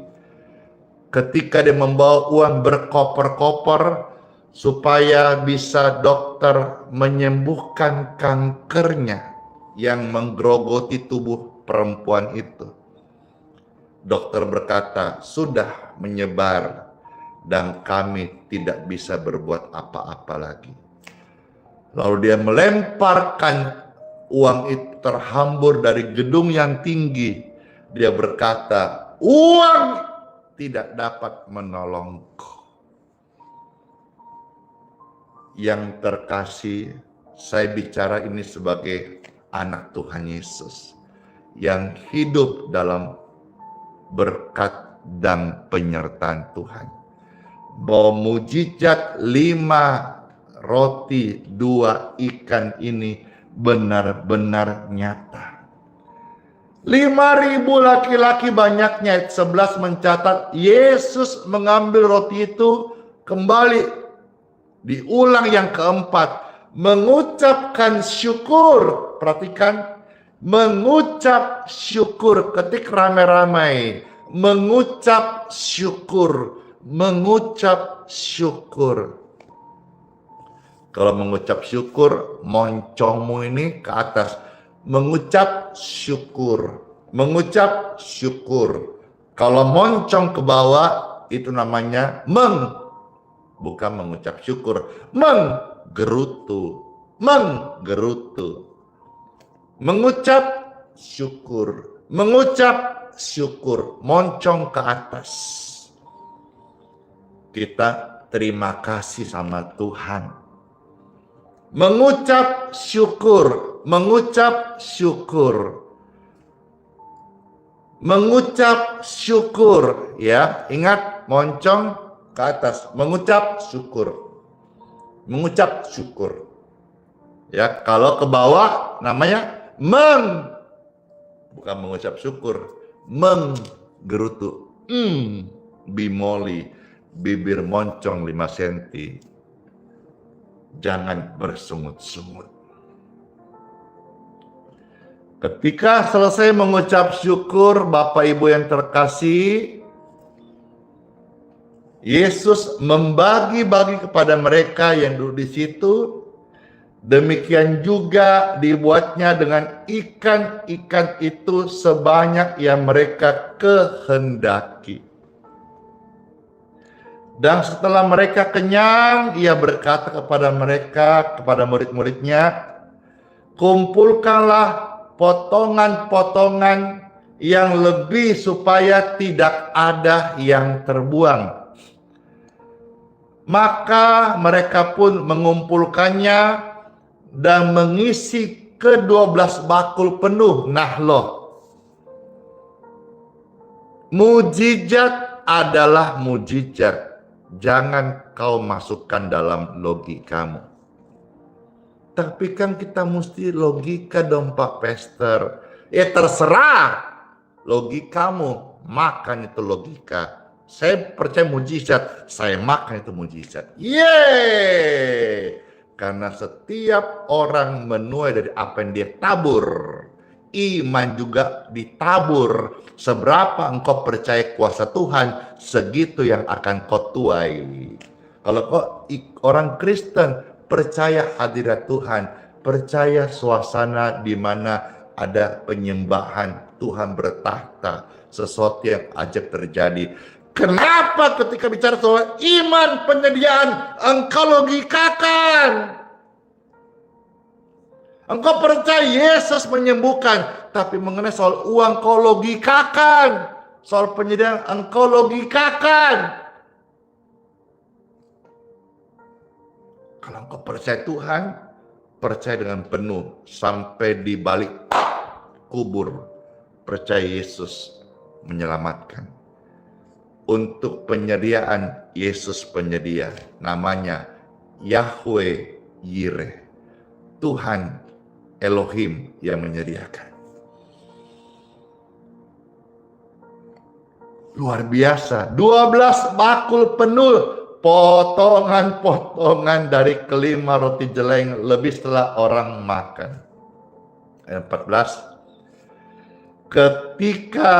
S2: Ketika dia membawa uang berkoper-koper, supaya bisa dokter menyembuhkan kankernya yang menggerogoti tubuh perempuan itu. Dokter berkata, sudah menyebar dan kami tidak bisa berbuat apa-apa lagi. Lalu dia melemparkan uang itu terhambur dari gedung yang tinggi. Dia berkata, uang tidak dapat menolongku. Yang terkasih, saya bicara ini sebagai anak Tuhan Yesus yang hidup dalam berkat dan penyertaan Tuhan. Bahwa mujizat 5 roti 2 ikan ini benar-benar nyata. 5.000 laki-laki banyaknya. 11 mencatat Yesus mengambil roti itu kembali. Diulang yang keempat, mengucapkan syukur. Perhatikan, mengucap syukur. Ketik ramai-ramai, mengucap syukur, mengucap syukur. Kalau mengucap syukur, moncongmu ini ke atas. Mengucap syukur, mengucap syukur. Kalau moncong ke bawah, itu namanya bukan mengucap syukur, menggerutu, menggerutu. Mengucap syukur, mengucap syukur, moncong ke atas. Kita terima kasih sama Tuhan. Mengucap syukur, mengucap syukur. Mengucap syukur, ya, ingat moncong ke atas, mengucap syukur, mengucap syukur. Ya, kalau ke bawah namanya bukan mengucap syukur, menggerutu, bimoli, bibir moncong 5 cm. Jangan bersungut-sungut. Ketika selesai mengucap syukur, Bapak Ibu yang terkasih, Yesus membagi-bagi kepada mereka yang duduk di situ. Demikian juga dibuatnya dengan ikan-ikan itu sebanyak yang mereka kehendaki. Dan setelah mereka kenyang, ia berkata kepada mereka, kepada murid-muridnya, kumpulkanlah potongan-potongan yang lebih supaya tidak ada yang terbuang. Maka mereka pun mengumpulkannya dan mengisi ke-12 bakul penuh. Nah loh, mujizat adalah mujizat. Jangan kau masukkan dalam logikamu. Tapi kan kita mesti logika dong Pak Pastor. Ya terserah logikamu, makan itu logika. Saya percaya mujizat, saya makan itu mujizat. Yeay! Karena setiap orang menuai dari apa yang dia tabur. Iman juga ditabur. Seberapa engkau percaya kuasa Tuhan, segitu yang akan kau tuai. Kalau kau orang Kristen, percaya hadirat Tuhan, percaya suasana di mana ada penyembahan, Tuhan bertahta, sesuatu yang ajaib terjadi. Kenapa ketika bicara soal iman penyediaan, engkau logikakan? Engkau percaya Yesus menyembuhkan, tapi mengenai soal uang kau logikakan. Soal penyediaan engkau logikakan. Kalau engkau percaya Tuhan, percaya dengan penuh sampai di balik kubur. Percaya Yesus menyelamatkan. Untuk penyediaan, Yesus penyedia. Namanya Yahweh Yireh. Tuhan Elohim yang menyediakan. Luar biasa. 12 bakul penuh. Potongan-potongan dari kelima roti jeleng lebih setelah orang makan. Ayat 14. Ketika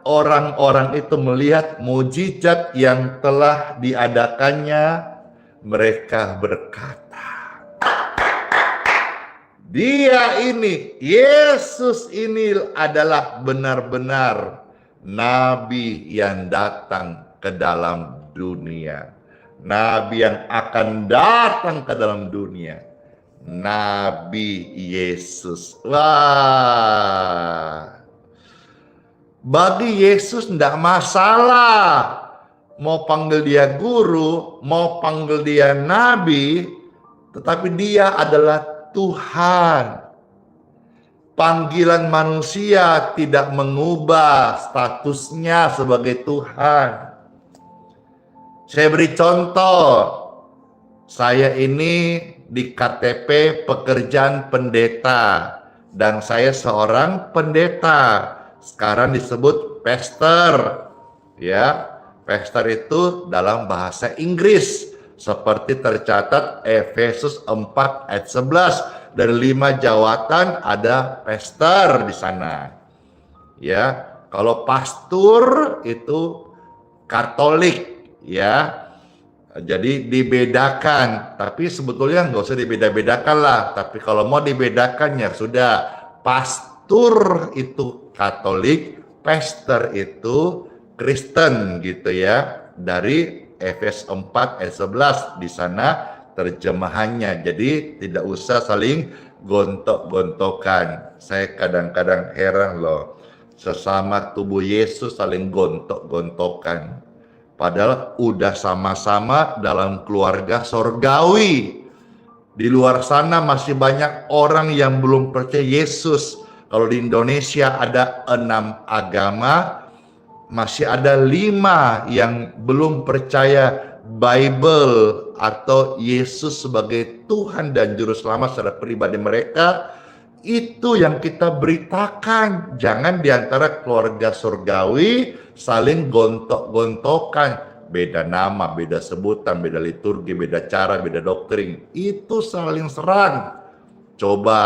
S2: orang-orang itu melihat mujizat yang telah diadakannya, mereka berkata, Dia ini, Yesus ini adalah benar-benar Nabi yang datang ke dalam dunia. Nabi yang akan datang ke dalam dunia. Nabi Yesus. Wah. Bagi Yesus tidak masalah. Mau panggil dia guru, mau panggil dia nabi. Tetapi dia adalah Tuhan. Panggilan manusia tidak mengubah statusnya sebagai Tuhan. Saya beri contoh. Saya ini di KTP pekerjaan pendeta. Dan saya seorang pendeta. Sekarang disebut pastor. Ya, pastor itu dalam bahasa Inggris. Seperti tercatat Efesus 4 ayat 11. Dari 5 jawatan ada pastor di sana. Ya, kalau pastor itu Katolik. Ya, jadi dibedakan, tapi sebetulnya nggak usah dibeda-bedakan lah. Tapi kalau mau dibedakan ya sudah, pastor itu Katolik, pastor itu Kristen gitu ya. Dari Efesus 4 ayat 11 di sana terjemahannya. Jadi tidak usah saling gontok-gontokan. Saya kadang-kadang heran loh, sesama tubuh Yesus saling gontok-gontokan. Padahal udah sama-sama dalam keluarga sorgawi. Di luar sana masih banyak orang yang belum percaya Yesus. Kalau di Indonesia ada 6 agama, masih ada 5 yang belum percaya Bible atau Yesus sebagai Tuhan dan Juru Selamat secara pribadi mereka. Itu yang kita beritakan. Jangan diantara keluarga surgawi saling gontok-gontokan. Beda nama, beda sebutan, beda liturgi, beda cara, beda doktrin. Itu saling serang. Coba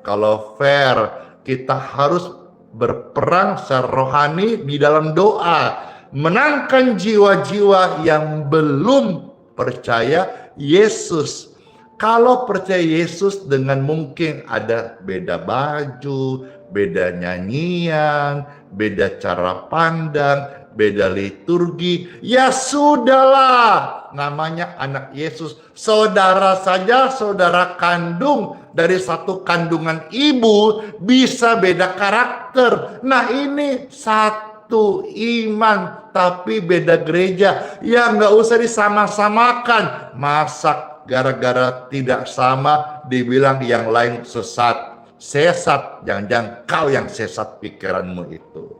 S2: kalau fair, kita harus berperang secara rohani di dalam doa. Menangkan jiwa-jiwa yang belum percaya Yesus. Kalau percaya Yesus dengan mungkin ada beda baju, beda nyanyian, beda cara pandang, beda liturgi, ya sudahlah, namanya anak Yesus. Saudara saja, saudara kandung dari satu kandungan ibu bisa beda karakter. Nah ini satu iman tapi beda gereja, ya nggak usah disama-samakan. Masa gara-gara tidak sama dibilang yang lain sesat? Sesat, jangan-jangan kau yang sesat pikiranmu itu.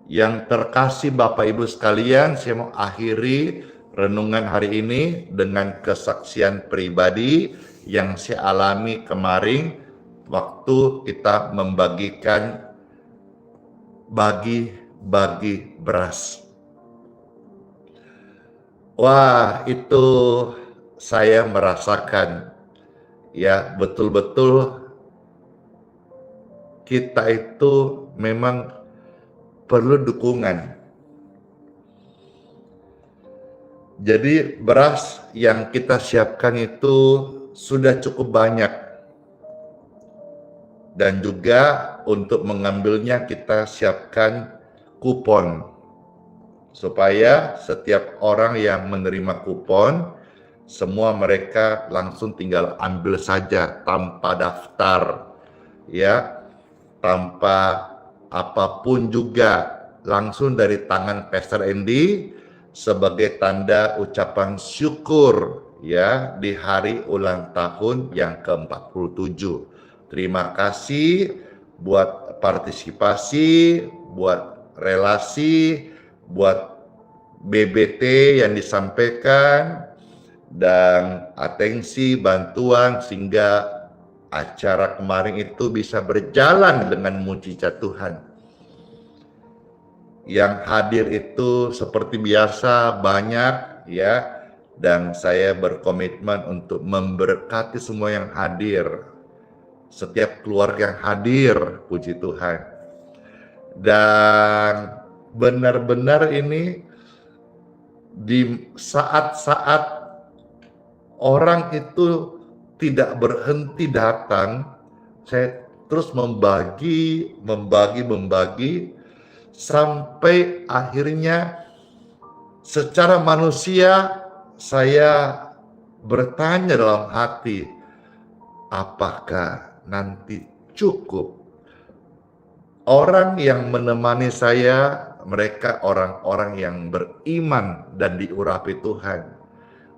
S2: Yang terkasih Bapak Ibu sekalian, saya mau akhiri renungan hari ini dengan kesaksian pribadi yang saya alami kemarin waktu kita membagikan bagi beras. Wah, itu saya merasakan ya betul-betul kita itu memang perlu dukungan. Jadi beras yang kita siapkan itu sudah cukup banyak. Dan juga untuk mengambilnya kita siapkan kupon. Supaya setiap orang yang menerima kupon, semua mereka langsung tinggal ambil saja tanpa daftar, ya, tanpa apapun juga, langsung dari tangan Pastor Andy sebagai tanda ucapan syukur, ya, di hari ulang tahun yang ke-47. Terima kasih buat partisipasi, buat relasi, buat BBT yang disampaikan, dan atensi, bantuan, sehingga acara kemarin itu bisa berjalan dengan mujizat Tuhan. Yang hadir itu seperti biasa banyak, ya, dan saya berkomitmen untuk memberkati semua yang hadir, setiap keluarga yang hadir, puji Tuhan. Dan benar-benar ini di saat-saat orang itu tidak berhenti datang, saya terus membagi sampai akhirnya secara manusia saya bertanya dalam hati, apakah nanti cukup? Orang yang menemani saya, mereka orang-orang yang beriman dan diurapi Tuhan.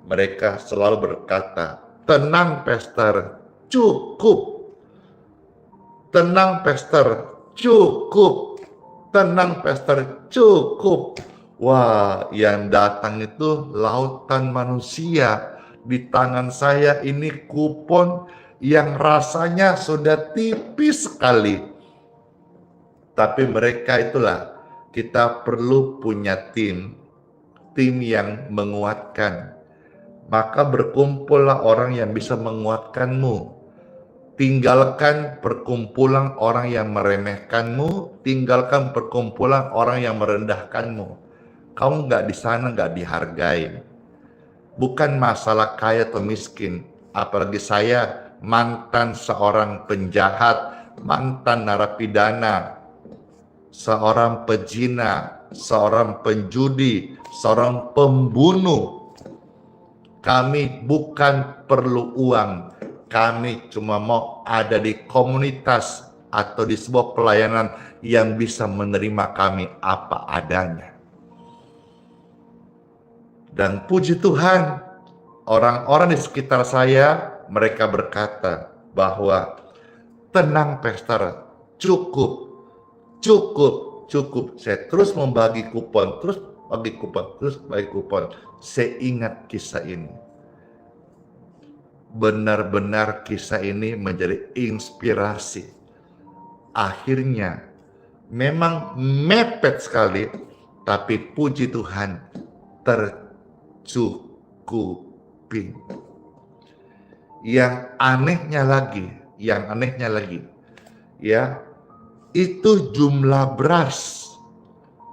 S2: Mereka selalu berkata, tenang Pastor, cukup. Tenang Pastor, cukup. Tenang Pastor, cukup. Wah, yang datang itu lautan manusia. Di tangan saya ini kupon yang rasanya sudah tipis sekali. Tapi mereka itulah, kita perlu punya tim yang menguatkan. Maka berkumpullah orang yang bisa menguatkanmu. Tinggalkan perkumpulan orang yang meremehkanmu, tinggalkan perkumpulan orang yang merendahkanmu. Kamu nggak di sana, nggak dihargai. Bukan masalah kaya atau miskin. Apalagi saya mantan seorang penjahat, mantan narapidana, seorang pezina, seorang penjudi, seorang pembunuh. Kami bukan perlu uang, kami cuma mau ada di komunitas atau di sebuah pelayanan yang bisa menerima kami apa adanya. Dan puji Tuhan, orang-orang di sekitar saya, mereka berkata bahwa tenang Pastor, cukup. Saya terus membagi kupon, terus bagi kupon. Saya ingat kisah ini. benar-benar kisah ini menjadi inspirasi. Akhirnya memang mepet sekali, tapi puji Tuhan tercukupi. Yang anehnya lagi, ya, itu jumlah beras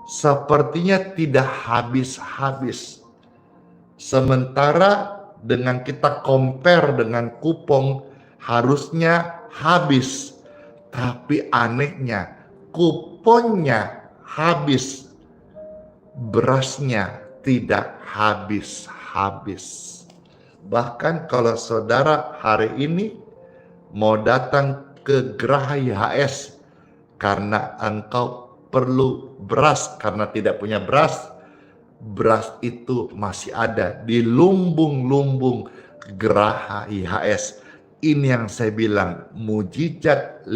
S2: sepertinya tidak habis-habis. Sementara dengan kita compare dengan kupon harusnya habis. Tapi anehnya kuponnya habis, berasnya tidak habis-habis. Bahkan kalau saudara hari ini mau datang ke Geraha YHS karena engkau perlu beras, karena tidak punya beras, beras itu masih ada di lumbung-lumbung Geraha YHS. Ini yang saya bilang, mujizat 5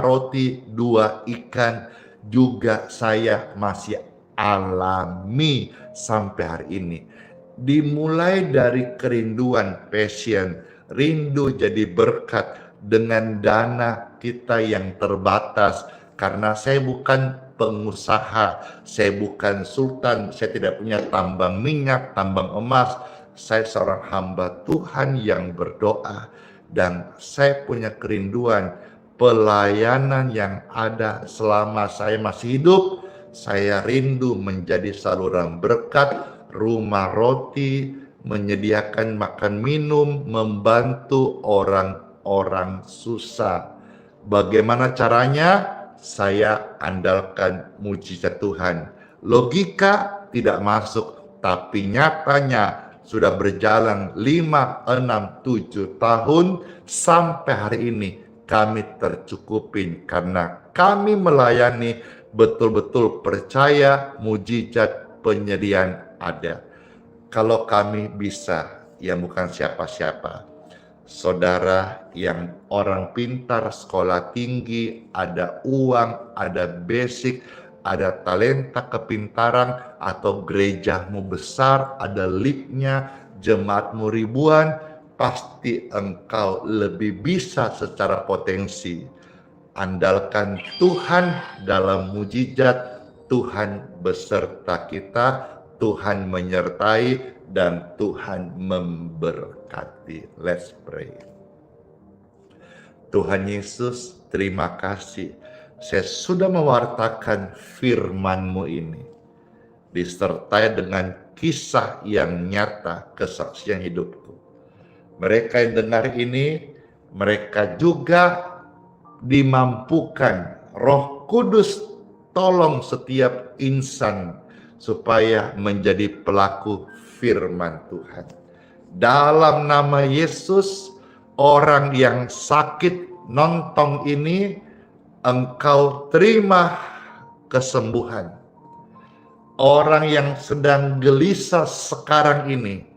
S2: roti 2 ikan juga saya masih alami sampai hari ini. Dimulai dari kerinduan, passion, rindu jadi berkat dengan dana kita yang terbatas. Karena saya bukan pengusaha, saya bukan sultan, saya tidak punya tambang minyak, tambang emas. Saya seorang hamba Tuhan yang berdoa. Dan saya punya kerinduan pelayanan yang ada selama saya masih hidup. Saya rindu menjadi saluran berkat, rumah roti, menyediakan makan minum, membantu orang-orang susah. Bagaimana caranya? Saya andalkan mujizat Tuhan. Logika tidak masuk, tapi nyatanya sudah berjalan 5, 6, 7 tahun sampai hari ini kami tercukupin karena kami melayani betul-betul percaya mujizat penyediaan ada. Kalau kami bisa, ya bukan siapa-siapa. Saudara yang orang pintar, sekolah tinggi, ada uang, ada basic, ada talenta kepintaran, atau gerejamu besar, ada leadnya, jemaatmu ribuan, pasti engkau lebih bisa secara potensi. Andalkan Tuhan dalam mujizat, Tuhan beserta kita, Tuhan menyertai, dan Tuhan memberkati. Let's pray. Tuhan Yesus, terima kasih. Saya sudah mewartakan firman-Mu ini, disertai dengan kisah yang nyata, kesaksian hidupku. Mereka yang dengar ini, mereka juga dimampukan. Roh Kudus tolong setiap insan supaya menjadi pelaku firman Tuhan. Dalam nama Yesus, orang yang sakit nonton ini, Engkau terima kesembuhan. Orang yang sedang gelisah sekarang ini,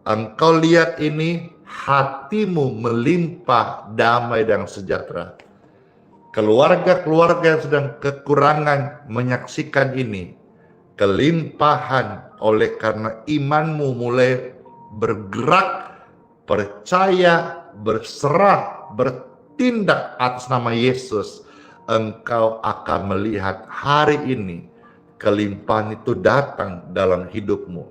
S2: Engkau lihat ini, hatimu melimpah damai dan sejahtera. Keluarga-keluarga yang sedang kekurangan menyaksikan ini, kelimpahan oleh karena imanmu mulai bergerak, percaya, berserah, bertindak atas nama Yesus. Engkau akan melihat hari ini kelimpahan itu datang dalam hidupmu.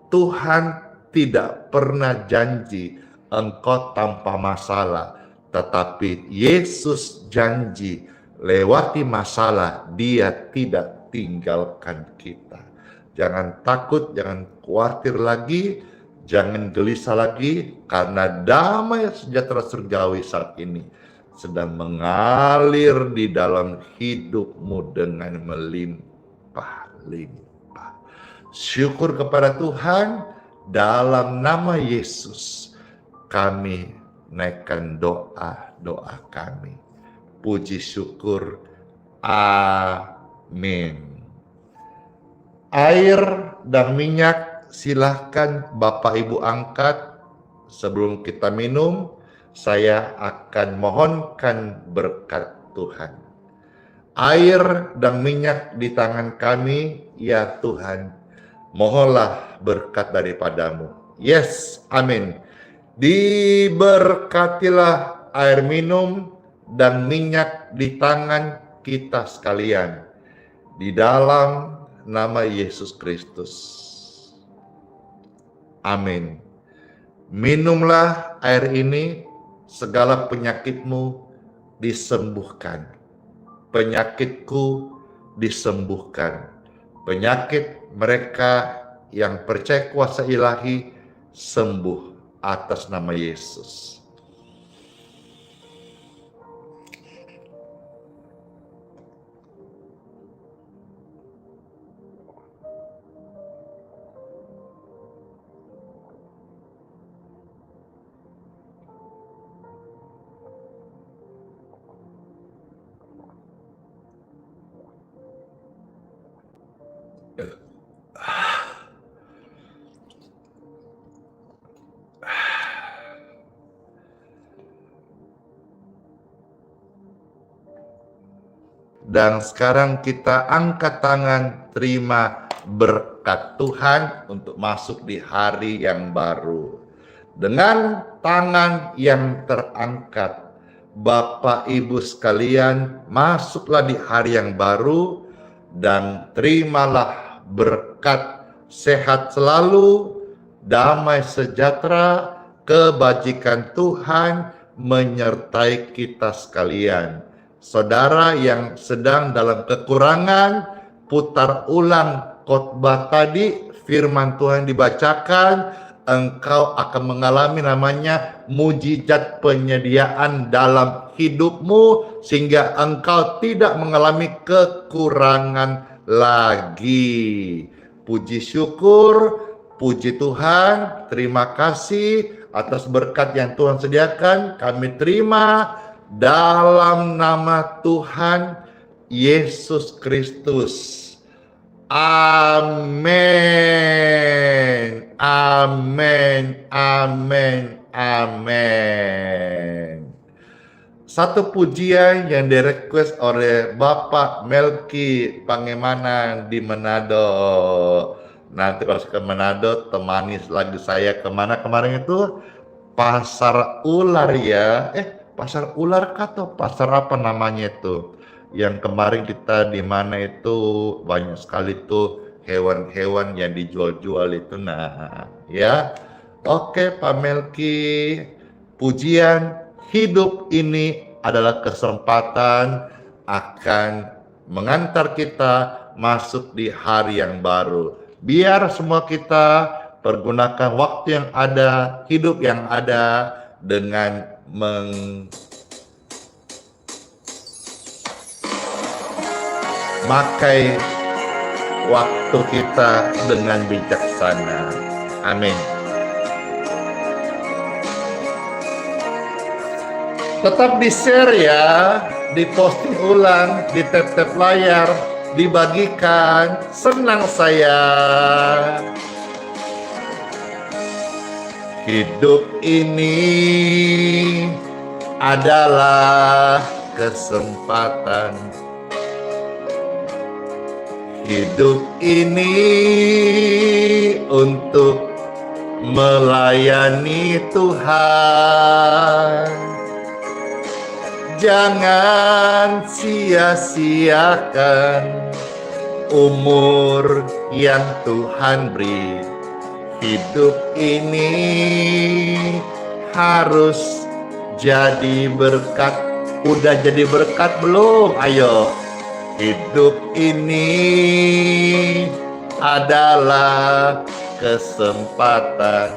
S2: Tuhan tidak pernah janji engkau tanpa masalah, tetapi Yesus janji lewati masalah Dia tidak tinggalkan kita. Jangan takut, jangan khawatir lagi, jangan gelisah lagi, karena damai sejahtera surgawi saat ini sedang mengalir di dalam hidupmu dengan melimpah-limpah. Syukur kepada Tuhan, dalam nama Yesus kami naikkan doa kami. Puji syukur. Amin. Air dan minyak silahkan Bapak Ibu angkat. Sebelum kita minum, saya akan mohonkan berkat Tuhan. Air dan minyak di tangan kami, ya Tuhan, mohonlah berkat daripadamu. Yes, amin. Diberkatilah air minum dan minyak di tangan kita sekalian. Di dalam nama Yesus Kristus. Amin. Minumlah air ini, segala penyakitmu disembuhkan. Penyakitku disembuhkan. Penyakit mereka yang percaya kuasa ilahi sembuh atas nama Yesus. Dan sekarang kita angkat tangan, terima berkat Tuhan untuk masuk di hari yang baru. Dengan tangan yang terangkat, Bapak Ibu sekalian, masuklah di hari yang baru dan terimalah berkat sehat selalu, damai sejahtera, kebajikan Tuhan menyertai kita sekalian. Saudara yang sedang dalam kekurangan, putar ulang khotbah tadi, firman Tuhan dibacakan, engkau akan mengalami namanya mujizat penyediaan dalam hidupmu, sehingga engkau tidak mengalami kekurangan lagi. Puji syukur, puji Tuhan, terima kasih atas berkat yang Tuhan sediakan, kami terima dalam nama Tuhan Yesus Kristus. Amin. Amin. Amin. Amin. Satu pujian yang direquest oleh Bapak Melki Pangemanan di Manado. Nanti kalau ke Manado, temani lagu saya kemana kemarin itu? Pasar Ular ya. Pasar Ular atau pasar apa namanya itu? Yang kemarin kita di mana itu banyak sekali tuh hewan-hewan yang dijual-jual itu. Nah, ya. Oke, Pak Melki. Pujian hidup ini adalah kesempatan akan mengantar kita masuk di hari yang baru. Biar semua kita pergunakan waktu yang ada, hidup yang ada dengan memakai waktu kita dengan bijaksana. Amin. Tetap di-share ya, di-posting ulang, di tap-tap layar, dibagikan. Senang saya. Hidup ini adalah kesempatan. Hidup ini untuk melayani Tuhan. Jangan sia-siakan umur yang Tuhan beri. Hidup ini harus jadi berkat. Udah jadi berkat belum? Ayo. Hidup ini adalah kesempatan.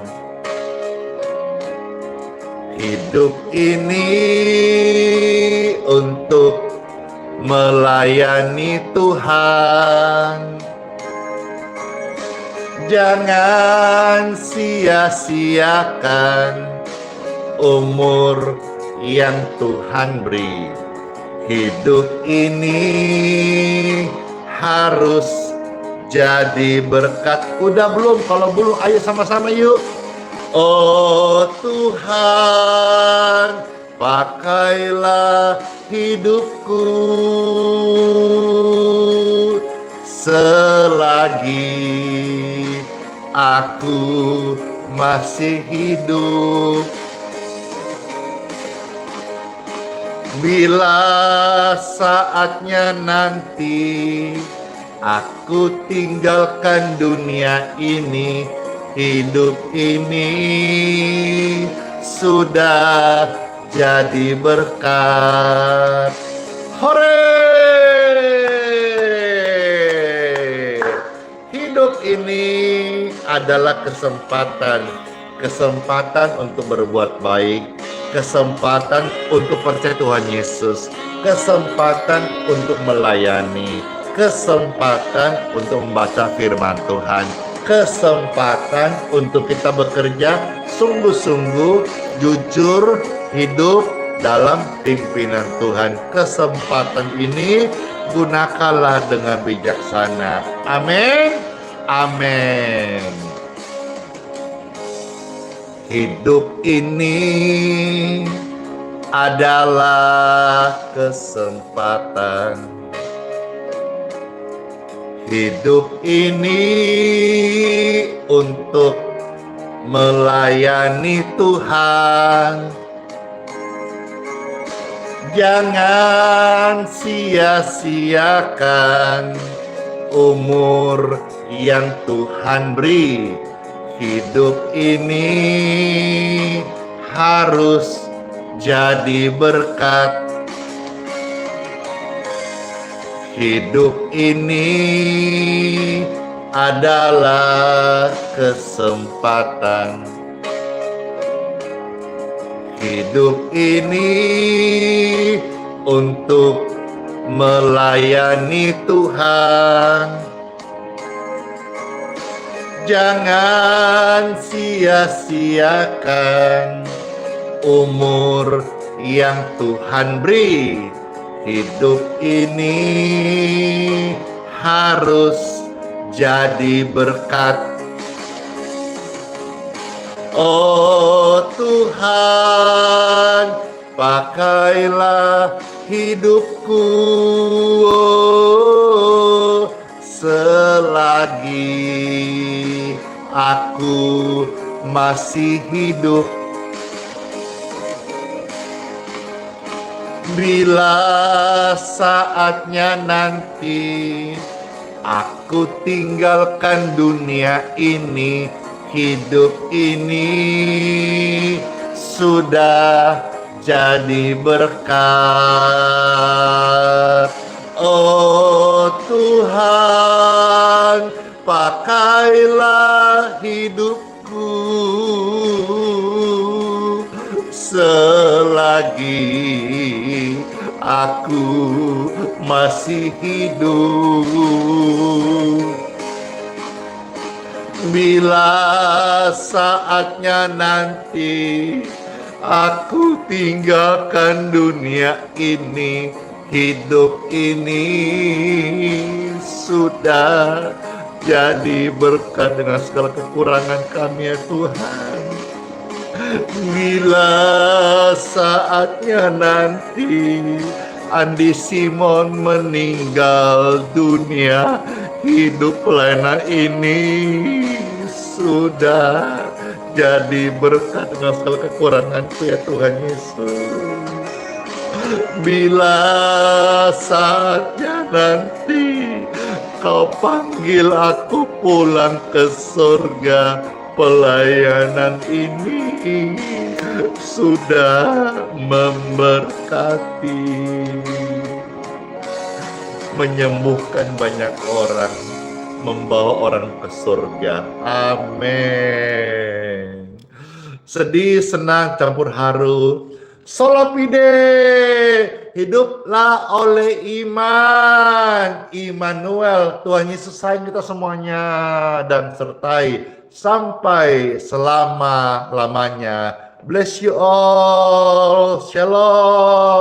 S2: Hidup ini untuk melayani Tuhan. Jangan sia-siakan umur yang Tuhan beri. Hidup ini harus jadi berkat. Udah belum? Kalau belum, ayo sama-sama yuk. Oh Tuhan, pakailah hidupku selagi aku masih hidup. Bila saatnya nanti aku tinggalkan dunia ini, hidup ini sudah jadi berkat. Hore! Hidup ini adalah kesempatan untuk berbuat baik, kesempatan untuk percaya Tuhan Yesus, kesempatan untuk melayani, kesempatan untuk membaca firman Tuhan, kesempatan untuk kita bekerja sungguh-sungguh, jujur, hidup dalam pimpinan Tuhan. Kesempatan ini gunakanlah dengan bijaksana. Amin. Amin. Hidup ini adalah kesempatan. Hidup ini untuk melayani Tuhan. Jangan sia-siakan umur yang Tuhan beri. Hidup ini harus jadi berkat. Hidup ini adalah kesempatan. Hidup ini untuk melayani Tuhan. Jangan sia-siakan umur yang Tuhan beri. Hidup ini harus jadi berkat. Oh Tuhan, pakailah hidupku selagi aku masih hidup. Bila saatnya nanti aku tinggalkan dunia ini, hidup ini sudah jadi berkat. Oh Tuhan, pakailah hidupku selagi aku masih hidup. Bila saatnya nanti aku tinggalkan dunia ini, hidup ini sudah jadi berkat dengan segala kekurangan kami ya Tuhan. Bila saatnya nanti Andi Simon meninggal dunia, hidup pelayanan ini sudah jadi berkat dengan segala kekuranganku ya Tuhan Yesus. Bila saatnya nanti Kau panggil aku pulang ke surga, pelayanan ini sudah memberkati, menyembuhkan banyak orang, membawa orang ke surga. Amin. Sedih, senang, campur haru. Sola fide, hiduplah oleh iman. Immanuel, Tuhan Yesus sayang kita semuanya dan sertai sampai selama-lamanya. Bless you all. Shalom.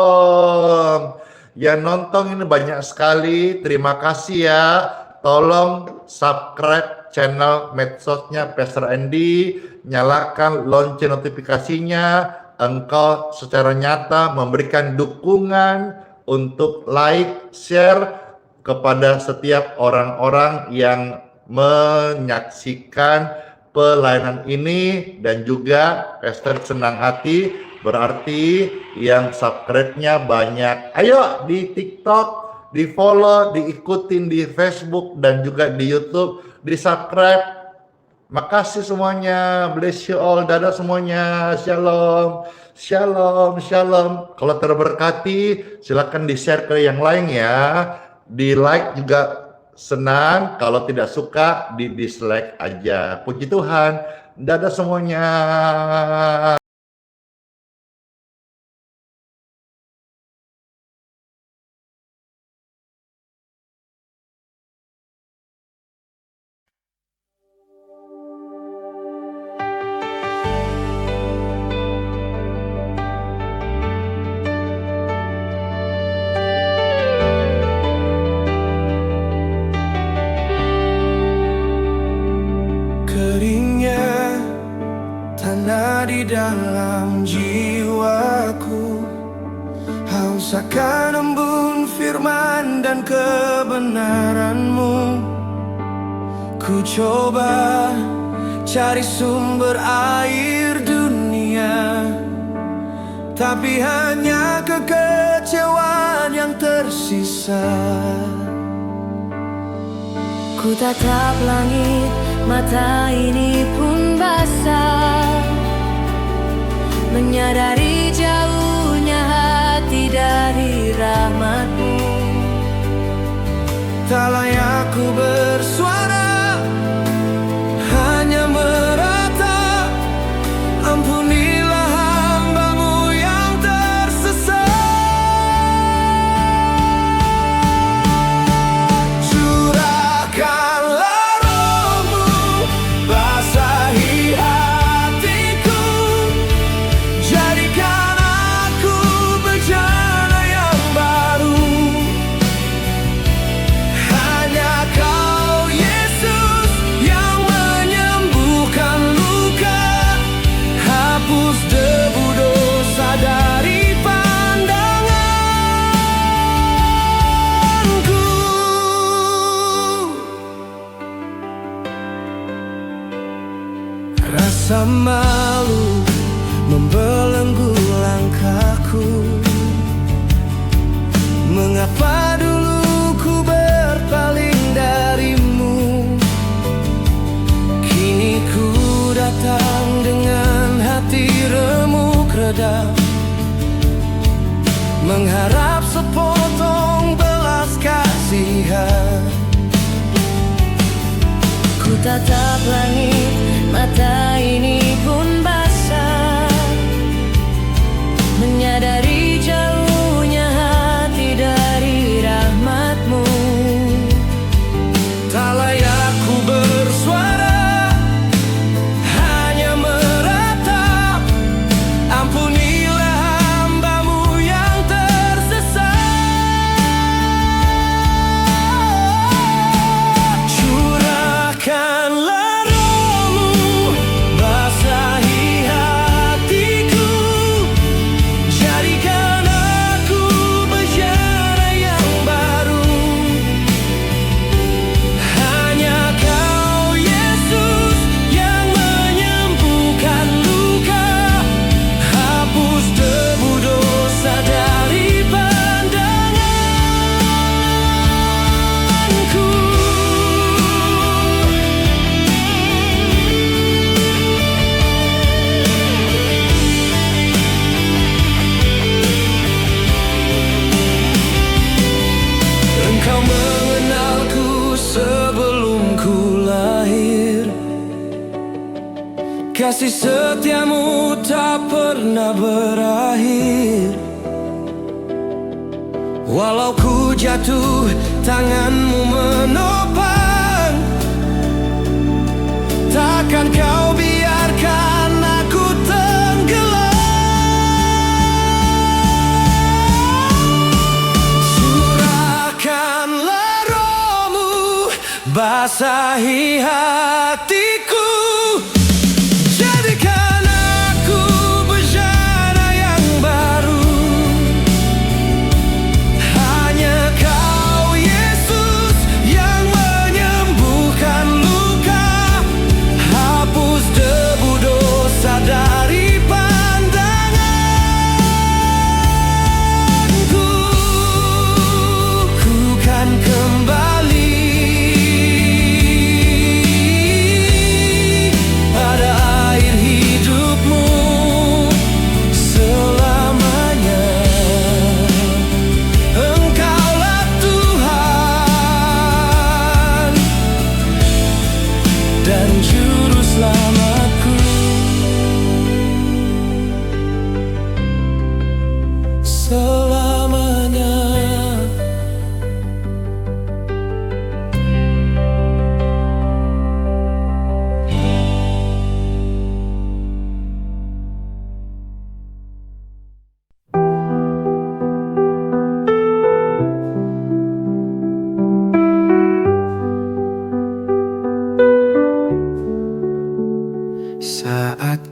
S2: Yang nonton ini banyak sekali. Terima kasih ya. Tolong subscribe channel medsosnya Pastor Andy. Nyalakan lonceng notifikasinya. Engkau secara nyata memberikan dukungan untuk like, share kepada setiap orang-orang yang menyaksikan pelayanan ini, dan juga Pastor senang hati berarti yang subscribe-nya banyak. Ayo di TikTok, di follow, diikutin di Facebook dan juga di YouTube, di subscribe. Makasih semuanya, bless you all, dadah semuanya, shalom, shalom, shalom. Kalau terberkati, silakan di-share ke yang lain ya. Di like juga senang, kalau tidak suka di dislike aja. Puji Tuhan, dadah semuanya.
S3: Keringnya tanah di dalam jiwaku, haus akan embun firman dan kebenaran-Mu. Ku coba cari sumber air dunia, tapi hanya kekecewaan yang tersisa.
S4: Ku tatap langit, mata ini pun basah, menyadari jauhnya hati dari rahmat-Mu.
S3: Tak layak ku bersuara, hanya meratap. Ampunilah hamba-Mu yang tersesat. Curahkanlah Roh-Mu, basahi hatiku, jadikan aku bejana yang baru. Hanya Kau Yesus yang menyembuhkan luka, hapus debu dosa dari pandanganku. Rasa malu membelenggu langkahku. Mengapa dulu ku berpaling dari-Mu? Kini ku datang dengan hati remuk redam, mengharap sepotong belas kasihan.
S4: Ku tatap langit, mata ini pun basah, menyadari jauhnya hati dari rahmat-Mu.
S3: Tak layak ku bersuara, hanya meratap. Ampunilah hamba-Mu yang tersesat. Curahkanlah Roh-Mu, basahi hatiku, jadikan aku bejana yang baru. Hanya Kau Yesus yang menyembuhkan luka, hapus debu dosa dari pandanganku. Engkau mengenalku sebelum ku lahir, kasih setia-Mu tak pernah berakhir. Walau ku jatuh, tangan-Mu menopang. Takkan Kau biarkan aku tenggelam. Curahkanlah Roh-Mu, basahi hatiku, jadikan aku bejana yang baru. Hanya Kau Yesus yang menyembuhkan luka, hapus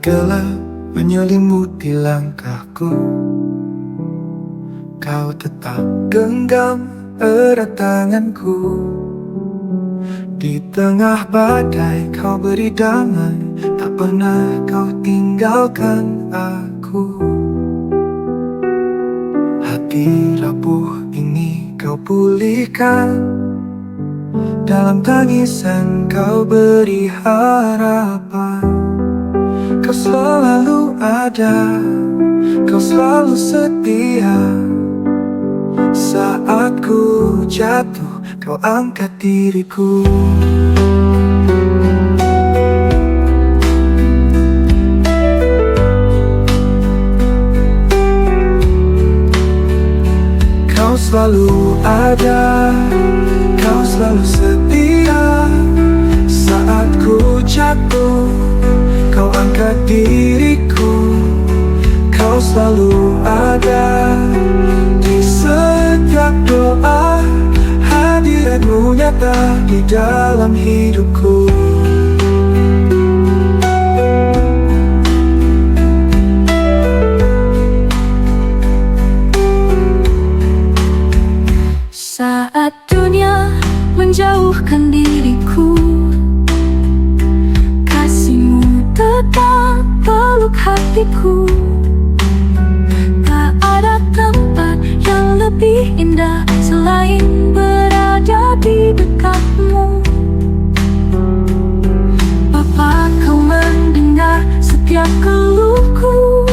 S3: gelap menyelimuti langkahku, kau tetap genggam erat tanganku. Di tengah badai kau beri damai, tak pernah kau tinggalkan aku. Hati rapuh ini kau pulihkan, dalam tangisan kau beri harapan. Kau selalu ada, kau selalu setia. Saat ku jatuh, kau angkat diriku. Kau selalu ada, kau selalu setia. Saat ku jatuh, kau angkat diriku. Kau selalu ada di setiap doa, hadiratmu nyata di dalam hidupku.
S4: Saat dunia menjauhkan diriku, kasihmu tetap peluk hatiku. Tak ada tempat yang lebih indah selain berada di dekatmu. Bapa, kau mendengar setiap keluhku.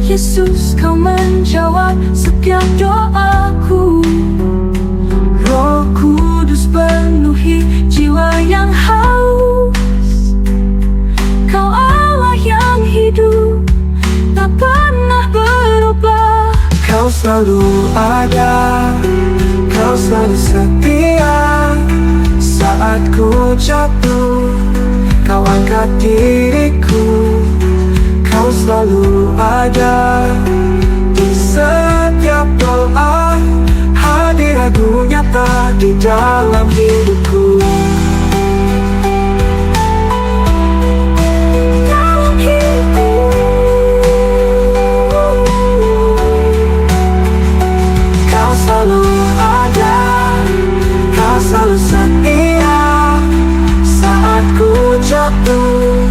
S4: Yesus, kau menjawab setiap doaku. Roh Kudus penuhi jiwa yang haus. Kau Allah yang hidup, tak pernah berubah.
S3: Kau selalu ada, kau selalu setia. Saat ku jatuh, kau angkat diriku. Kau selalu ada di setiap doa, hadiratmu nyata di dalam hidupku. Dalam hidupku. Kau selalu ada, kau selalu setia. Saat ku jatuh,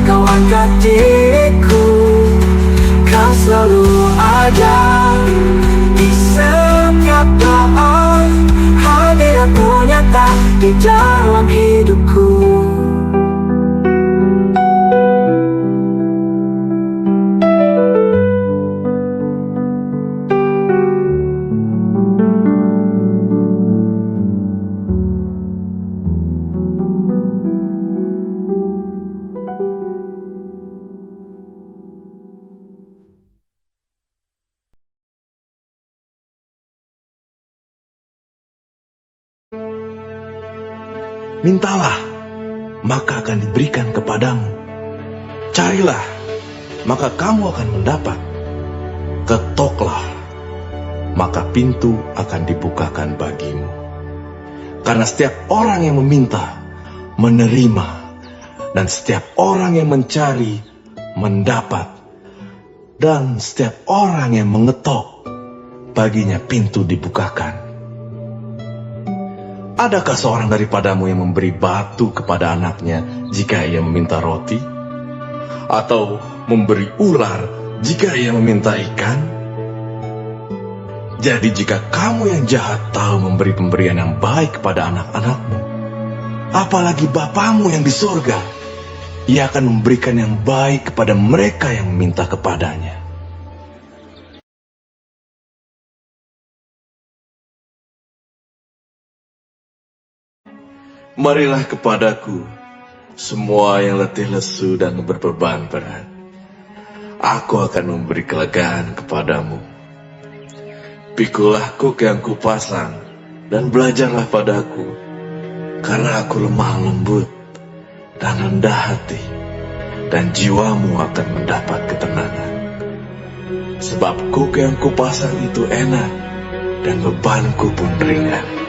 S3: kau angkat diriku. Kau selalu ada di setiap doa, hadiratmu nyata di dalam hidupku.
S1: Mintalah, maka akan diberikan kepadamu. Carilah, maka kamu akan mendapat. Ketoklah, maka pintu akan dibukakan bagimu. Karena setiap orang yang meminta, menerima. Dan setiap orang yang mencari, mendapat. Dan setiap orang yang mengetok, baginya pintu dibukakan. Adakah seorang daripadamu yang memberi batu kepada anaknya jika ia meminta roti? Atau memberi ular jika ia meminta ikan? Jadi jika kamu yang jahat tahu memberi pemberian yang baik kepada anak-anakmu, apalagi Bapamu yang di surga, ia akan memberikan yang baik kepada mereka yang meminta kepadanya. Marilah kepadaku, semua yang letih lesu dan berbeban berat. Aku akan memberi kelegaan kepadamu. Pikulah kuk yang kupasang, dan belajarlah padaku, karena aku lemah lembut dan rendah hati, dan jiwamu akan mendapat ketenangan. Sebab kuk yang kupasang itu enak, dan bebanku pun ringan.